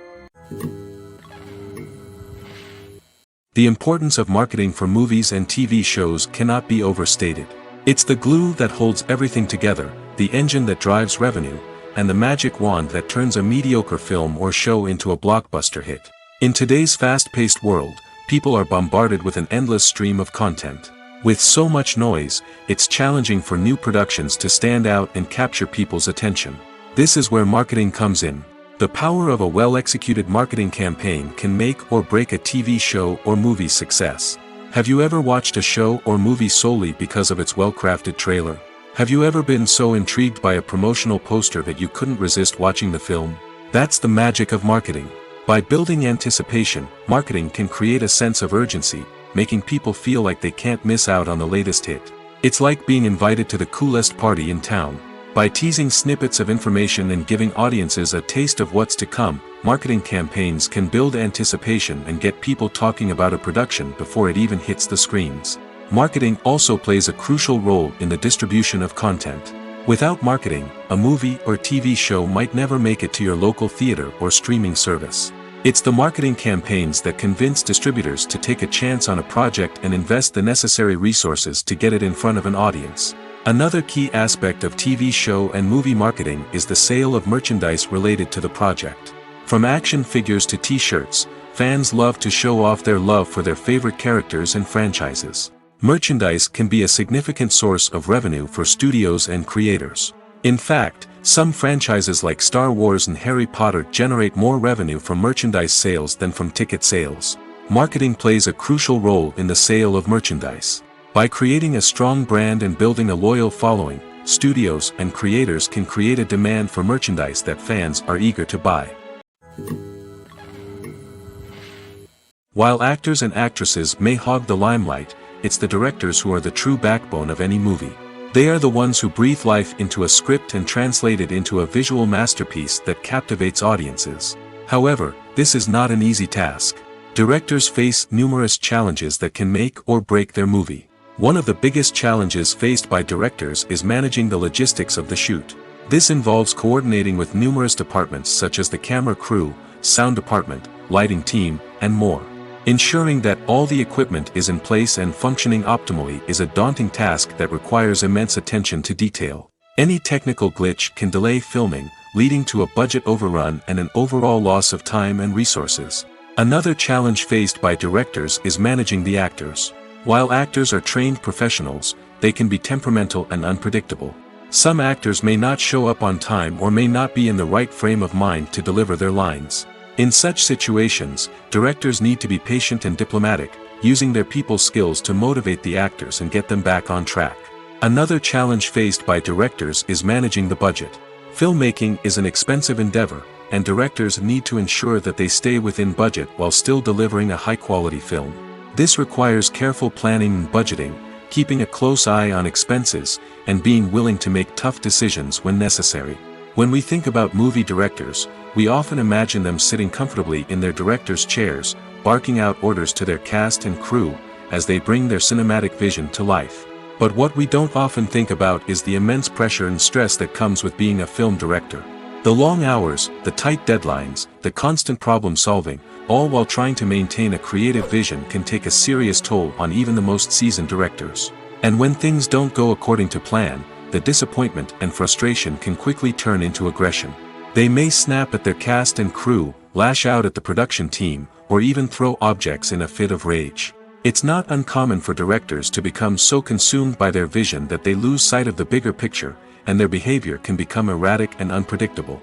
The importance of marketing for movies and TV shows cannot be overstated. It's the glue that holds everything together, the engine that drives revenue, and the magic wand that turns a mediocre film or show into a blockbuster hit. In today's fast-paced world, people are bombarded with an endless stream of content. With so much noise, it's challenging for new productions to stand out and capture people's attention. This is where marketing comes in. The power of a well-executed marketing campaign can make or break a TV show or movie's success. Have you ever watched a show or movie solely because of its well-crafted trailer? Have you ever been so intrigued by a promotional poster that you couldn't resist watching the film? That's the magic of marketing. By building anticipation, marketing can create a sense of urgency, making people feel like they can't miss out on the latest hit. It's like being invited to the coolest party in town. By teasing snippets of information and giving audiences a taste of what's to come, marketing campaigns can build anticipation and get people talking about a production before it even hits the screens. Marketing also plays a crucial role in the distribution of content. Without marketing, a movie or TV show might never make it to your local theater or streaming service. It's the marketing campaigns that convince distributors to take a chance on a project and invest the necessary resources to get it in front of an audience. Another key aspect of TV show and movie marketing is the sale of merchandise related to the project. From action figures to t-shirts, fans love to show off their love for their favorite characters and franchises. Merchandise can be a significant source of revenue for studios and creators. In fact, some franchises like Star Wars and Harry Potter generate more revenue from merchandise sales than from ticket sales. Marketing plays a crucial role in the sale of merchandise. By creating a strong brand and building a loyal following, studios and creators can create a demand for merchandise that fans are eager to buy. While actors and actresses may hog the limelight, it's the directors who are the true backbone of any movie. They are the ones who breathe life into a script and translate it into a visual masterpiece that captivates audiences. However, this is not an easy task. Directors face numerous challenges that can make or break their movie. One of the biggest challenges faced by directors is managing the logistics of the shoot. This involves coordinating with numerous departments such as the camera crew, sound department, lighting team, and more. Ensuring that all the equipment is in place and functioning optimally is a daunting task that requires immense attention to detail. Any technical glitch can delay filming, leading to a budget overrun and an overall loss of time and resources. Another challenge faced by directors is managing the actors. While actors are trained professionals, they can be temperamental and unpredictable. Some actors may not show up on time or may not be in the right frame of mind to deliver their lines. In such situations, directors need to be patient and diplomatic, using their people skills to motivate the actors and get them back on track. Another challenge faced by directors is managing the budget. Filmmaking is an expensive endeavor, and directors need to ensure that they stay within budget while still delivering a high-quality film. This requires careful planning and budgeting, keeping a close eye on expenses, and being willing to make tough decisions when necessary. When we think about movie directors, we often imagine them sitting comfortably in their director's chairs, barking out orders to their cast and crew, as they bring their cinematic vision to life. But what we don't often think about is the immense pressure and stress that comes with being a film director. The long hours, the tight deadlines, the constant problem solving, all while trying to maintain a creative vision can take a serious toll on even the most seasoned directors. And when things don't go according to plan, the disappointment and frustration can quickly turn into aggression. They may snap at their cast and crew, lash out at the production team, or even throw objects in a fit of rage. It's not uncommon for directors to become so consumed by their vision that they lose sight of the bigger picture, and their behavior can become erratic and unpredictable.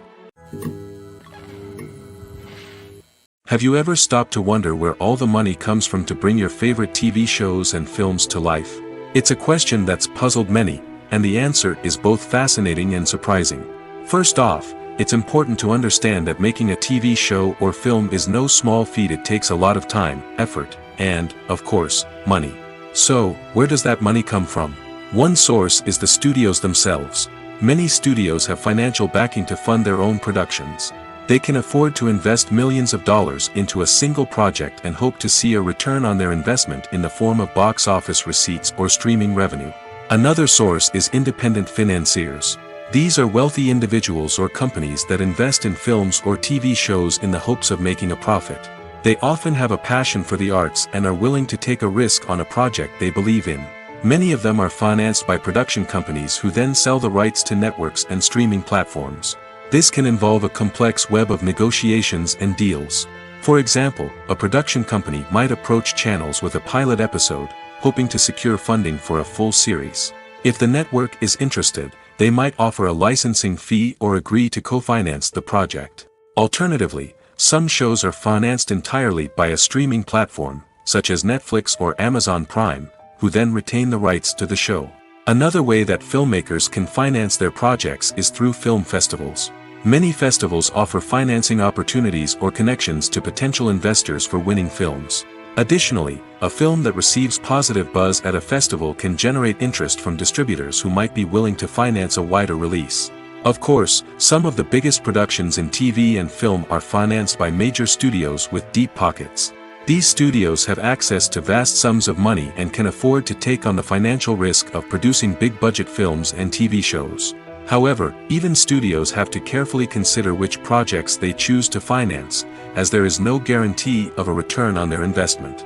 Have you ever stopped to wonder where all the money comes from to bring your favorite TV shows and films to life? It's a question that's puzzled many, and the answer is both fascinating and surprising. First off, it's important to understand that making a TV show or film is no small feat. It takes a lot of time, effort, and, of course, money. So, where does that money come from? One source is the studios themselves. Many studios have financial backing to fund their own productions. They can afford to invest millions of dollars into a single project and hope to see a return on their investment in the form of box office receipts or streaming revenue. Another source is independent financiers. These are wealthy individuals or companies that invest in films or TV shows in the hopes of making a profit. They often have a passion for the arts and are willing to take a risk on a project they believe in. Many of them are financed by production companies who then sell the rights to networks and streaming platforms. This can involve a complex web of negotiations and deals. For example, a production company might approach channels with a pilot episode, hoping to secure funding for a full series. If the network is interested, they might offer a licensing fee or agree to co-finance the project. Alternatively, some shows are financed entirely by a streaming platform, such as Netflix or Amazon Prime, who then retain the rights to the show. Another way that filmmakers can finance their projects is through film festivals. Many festivals offer financing opportunities or connections to potential investors for winning films. Additionally, a film that receives positive buzz at a festival can generate interest from distributors who might be willing to finance a wider release. Of course, some of the biggest productions in TV and film are financed by major studios with deep pockets. These studios have access to vast sums of money and can afford to take on the financial risk of producing big-budget films and TV shows. However, even studios have to carefully consider which projects they choose to finance, as there is no guarantee of a return on their investment.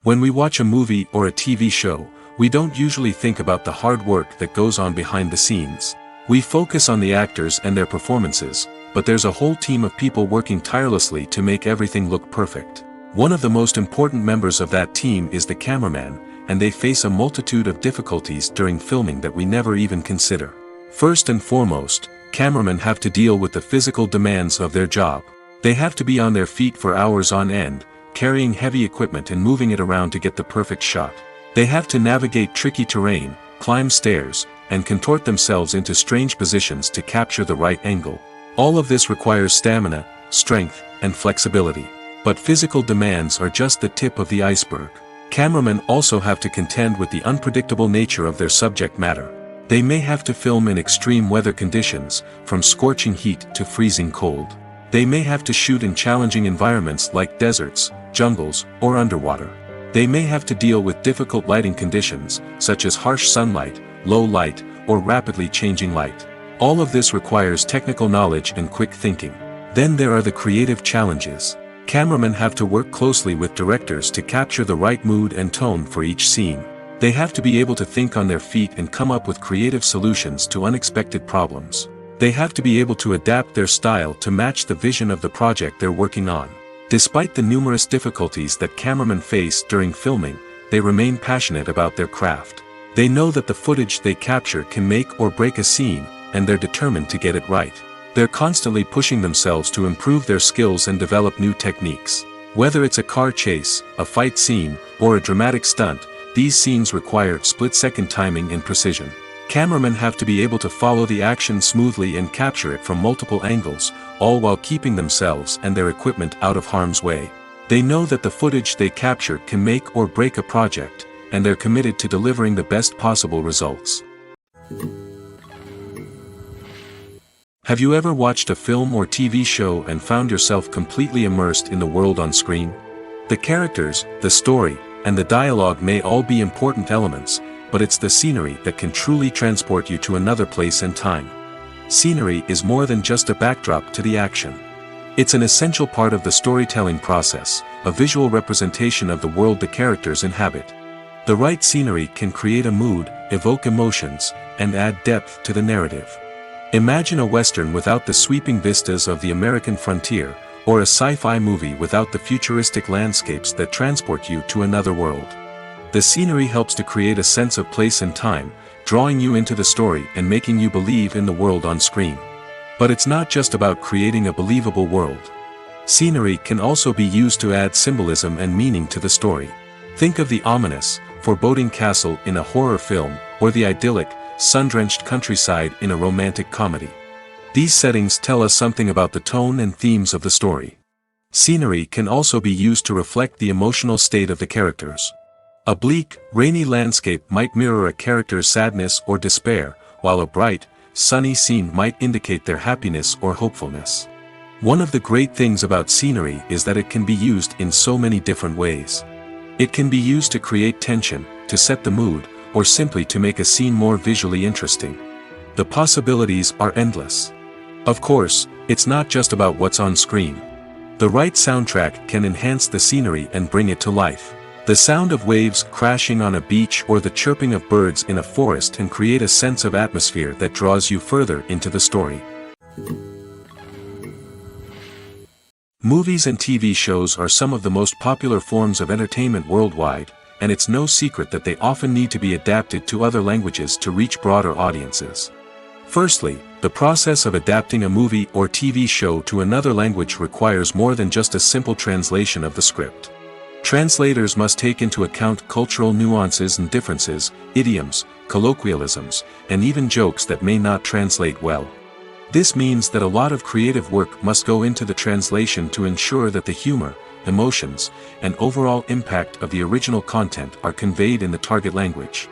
When we watch a movie or a TV show, we don't usually think about the hard work that goes on behind the scenes. We focus on the actors and their performances, but there's a whole team of people working tirelessly to make everything look perfect. One of the most important members of that team is the cameraman, and they face a multitude of difficulties during filming that we never even consider. First and foremost, cameramen have to deal with the physical demands of their job. They have to be on their feet for hours on end, carrying heavy equipment and moving it around to get the perfect shot. They have to navigate tricky terrain, climb stairs, and contort themselves into strange positions to capture the right angle. All of this requires stamina, strength, and flexibility. But physical demands are just the tip of the iceberg. Cameramen also have to contend with the unpredictable nature of their subject matter. They may have to film in extreme weather conditions, from scorching heat to freezing cold. They may have to shoot in challenging environments like deserts, jungles, or underwater. They may have to deal with difficult lighting conditions, such as harsh sunlight, low light, or rapidly changing light. All of this requires technical knowledge and quick thinking. Then there are the creative challenges. Cameramen have to work closely with directors to capture the right mood and tone for each scene. They have to be able to think on their feet and come up with creative solutions to unexpected problems. They have to be able to adapt their style to match the vision of the project they're working on. Despite the numerous difficulties that cameramen face during filming, they remain passionate about their craft. They know that the footage they capture can make or break a scene, and they're determined to get it right. They're constantly pushing themselves to improve their skills and develop new techniques. Whether it's a car chase, a fight scene, or a dramatic stunt, these scenes require split-second timing and precision. Cameramen have to be able to follow the action smoothly and capture it from multiple angles, all while keeping themselves and their equipment out of harm's way. They know that the footage they capture can make or break a project, and they're committed to delivering the best possible results. Have you ever watched a film or TV show and found yourself completely immersed in the world on screen? The characters, the story, and the dialogue may all be important elements, but it's the scenery that can truly transport you to another place and time. Scenery is more than just a backdrop to the action. It's an essential part of the storytelling process, a visual representation of the world the characters inhabit. The right scenery can create a mood, evoke emotions, and add depth to the narrative. Imagine a Western without the sweeping vistas of the American frontier, or a sci-fi movie without the futuristic landscapes that transport you to another world. The scenery helps to create a sense of place and time, drawing you into the story and making you believe in the world on screen. But it's not just about creating a believable world. Scenery can also be used to add symbolism and meaning to the story. Think of the ominous, foreboding castle in a horror film, or the idyllic, sun-drenched countryside in a romantic comedy. These settings tell us something about the tone and themes of the story. Scenery can also be used to reflect the emotional state of the characters. A bleak, rainy landscape might mirror a character's sadness or despair, while a bright, sunny scene might indicate their happiness or hopefulness. One of the great things about scenery is that it can be used in so many different ways. It can be used to create tension, to set the mood, or simply to make a scene more visually interesting. The possibilities are endless. Of course, it's not just about what's on screen. The right soundtrack can enhance the scenery and bring it to life. The sound of waves crashing on a beach or the chirping of birds in a forest can create a sense of atmosphere that draws you further into the story. Movies and TV shows are some of the most popular forms of entertainment worldwide, and it's no secret that they often need to be adapted to other languages to reach broader audiences. Firstly, the process of adapting a movie or TV show to another language requires more than just a simple translation of the script. Translators must take into account cultural nuances and differences, idioms, colloquialisms, and even jokes that may not translate well. This means that a lot of creative work must go into the translation to ensure that the humor, emotions, and overall impact of the original content are conveyed in the target language.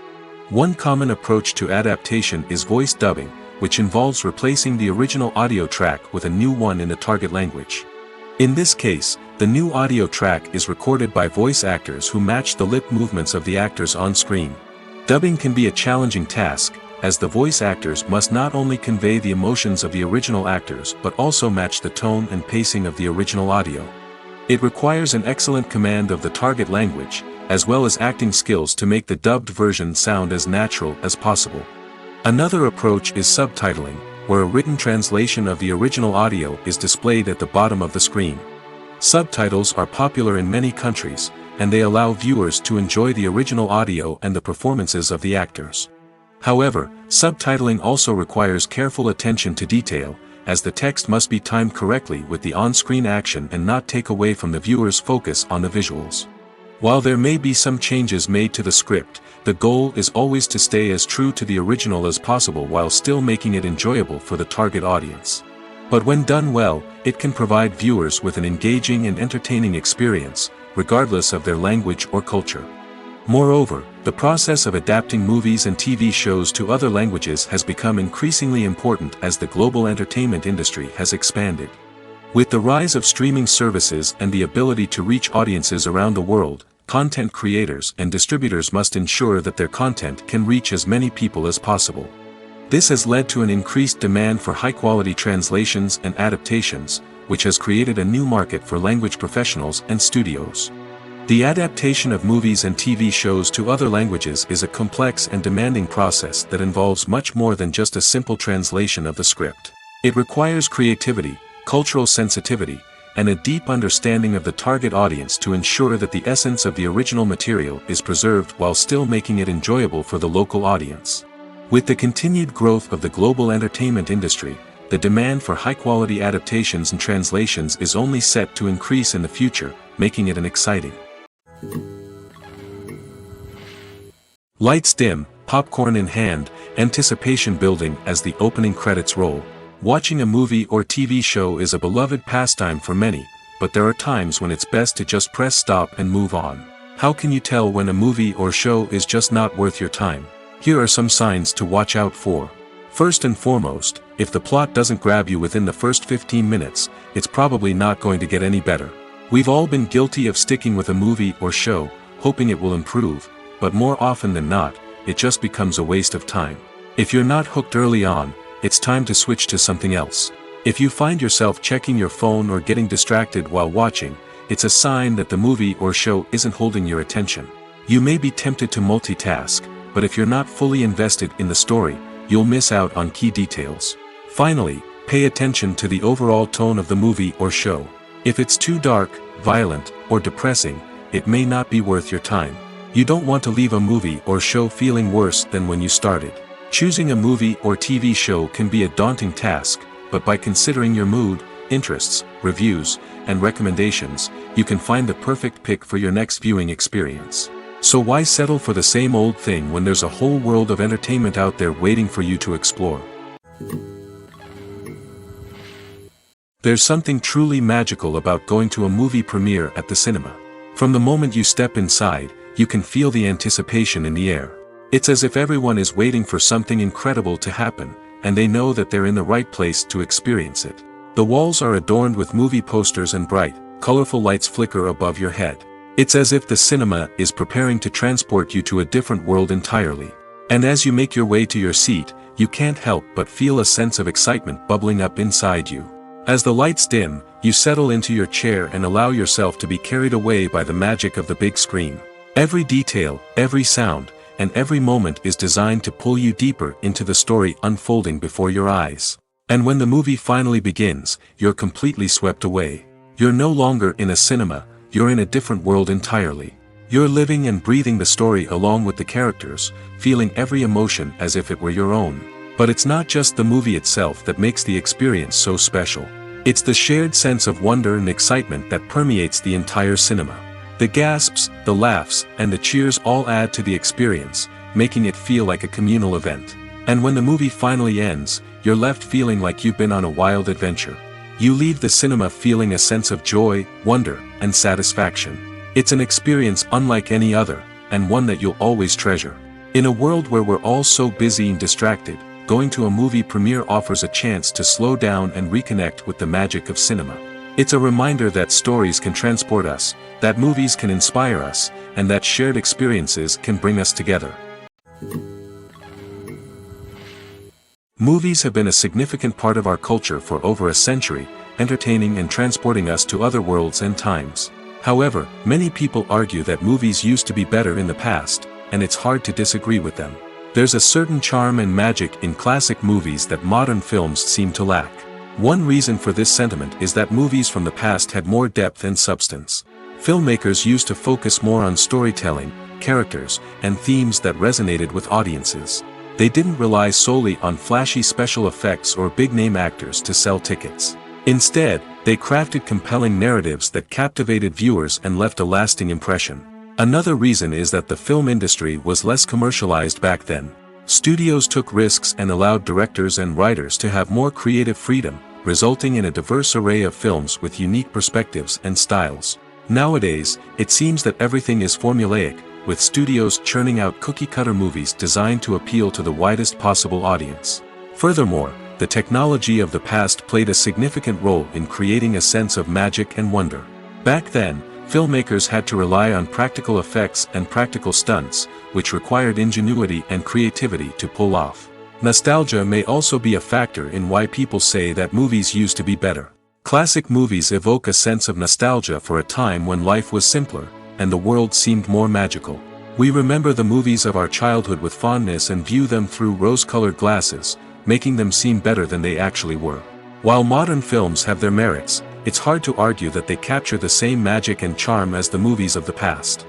One common approach to adaptation is voice dubbing, which involves replacing the original audio track with a new one in the target language. In this case, the new audio track is recorded by voice actors who match the lip movements of the actors on screen. Dubbing can be a challenging task, as the voice actors must not only convey the emotions of the original actors but also match the tone and pacing of the original audio. It requires an excellent command of the target language, as well as acting skills to make the dubbed version sound as natural as possible. Another approach is subtitling, where a written translation of the original audio is displayed at the bottom of the screen. Subtitles are popular in many countries, and they allow viewers to enjoy the original audio and the performances of the actors. However, subtitling also requires careful attention to detail, as the text must be timed correctly with the on-screen action and not take away from the viewer's focus on the visuals. While there may be some changes made to the script, the goal is always to stay as true to the original as possible while still making it enjoyable for the target audience. But when done well, it can provide viewers with an engaging and entertaining experience, regardless of their language or culture. Moreover, the process of adapting movies and TV shows to other languages has become increasingly important as the global entertainment industry has expanded. With the rise of streaming services and the ability to reach audiences around the world, content creators and distributors must ensure that their content can reach as many people as possible. This has led to an increased demand for high-quality translations and adaptations, which has created a new market for language professionals and studios. The adaptation of movies and TV shows to other languages is a complex and demanding process that involves much more than just a simple translation of the script. It requires creativity, cultural sensitivity, and a deep understanding of the target audience to ensure that the essence of the original material is preserved while still making it enjoyable for the local audience. With the continued growth of the global entertainment industry, the demand for high-quality adaptations and translations is only set to increase in the future, making it an exciting. Lights dim, popcorn in hand, anticipation building as the opening credits roll. Watching a movie or TV show is a beloved pastime for many, but there are times when it's best to just press stop and move on. How can you tell when a movie or show is just not worth your time? Here are some signs to watch out for. First and foremost, If the plot doesn't grab you within the first 15 minutes, it's probably not going to get any better. We've all been guilty of sticking with a movie or show, hoping it will improve, but more often than not, it just becomes a waste of time. If you're not hooked early on, it's time to switch to something else. If you find yourself checking your phone or getting distracted while watching, it's a sign that the movie or show isn't holding your attention. You may be tempted to multitask, but if you're not fully invested in the story, you'll miss out on key details. Finally, pay attention to the overall tone of the movie or show. If it's too dark, violent, or depressing, it may not be worth your time. You don't want to leave a movie or show feeling worse than when you started. Choosing a movie or TV show can be a daunting task, but by considering your mood, interests, reviews, and recommendations, you can find the perfect pick for your next viewing experience. So why settle for the same old thing when there's a whole world of entertainment out there waiting for you to explore? There's something truly magical about going to a movie premiere at the cinema. From the moment you step inside, you can feel the anticipation in the air. It's as if everyone is waiting for something incredible to happen, and they know that they're in the right place to experience it. The walls are adorned with movie posters and bright, colorful lights flicker above your head. It's as if the cinema is preparing to transport you to a different world entirely. And as you make your way to your seat, you can't help but feel a sense of excitement bubbling up inside you. As the lights dim, you settle into your chair and allow yourself to be carried away by the magic of the big screen. Every detail, every sound, and every moment is designed to pull you deeper into the story unfolding before your eyes. And when the movie finally begins, you're completely swept away. You're no longer in a cinema, you're in a different world entirely. You're living and breathing the story along with the characters, feeling every emotion as if it were your own. But it's not just the movie itself that makes the experience so special. It's the shared sense of wonder and excitement that permeates the entire cinema. The gasps, the laughs, and the cheers all add to the experience, making it feel like a communal event. And when the movie finally ends, you're left feeling like you've been on a wild adventure. You leave the cinema feeling a sense of joy, wonder, and satisfaction. It's an experience unlike any other, and one that you'll always treasure. In a world where we're all so busy and distracted, going to a movie premiere offers a chance to slow down and reconnect with the magic of cinema. It's a reminder that stories can transport us, that movies can inspire us, and that shared experiences can bring us together. Movies have been a significant part of our culture for over a century, entertaining and transporting us to other worlds and times. However, many people argue that movies used to be better in the past, and it's hard to disagree with them. There's a certain charm and magic in classic movies that modern films seem to lack. One reason for this sentiment is that movies from the past had more depth and substance. Filmmakers used to focus more on storytelling, characters, and themes that resonated with audiences. They didn't rely solely on flashy special effects or big-name actors to sell tickets. Instead, they crafted compelling narratives that captivated viewers and left a lasting impression. Another reason is that the film industry was less commercialized back then. Studios took risks and allowed directors and writers to have more creative freedom, resulting in a diverse array of films with unique perspectives and styles. Nowadays, it seems that everything is formulaic, with studios churning out cookie-cutter movies designed to appeal to the widest possible audience. Furthermore, the technology of the past played a significant role in creating a sense of magic and wonder. Back then, filmmakers had to rely on practical effects and practical stunts, which required ingenuity and creativity to pull off. Nostalgia may also be a factor in why people say that movies used to be better. Classic movies evoke a sense of nostalgia for a time when life was simpler, and the world seemed more magical. We remember the movies of our childhood with fondness and view them through rose-colored glasses, making them seem better than they actually were. While modern films have their merits, it's hard to argue that they capture the same magic and charm as the movies of the past.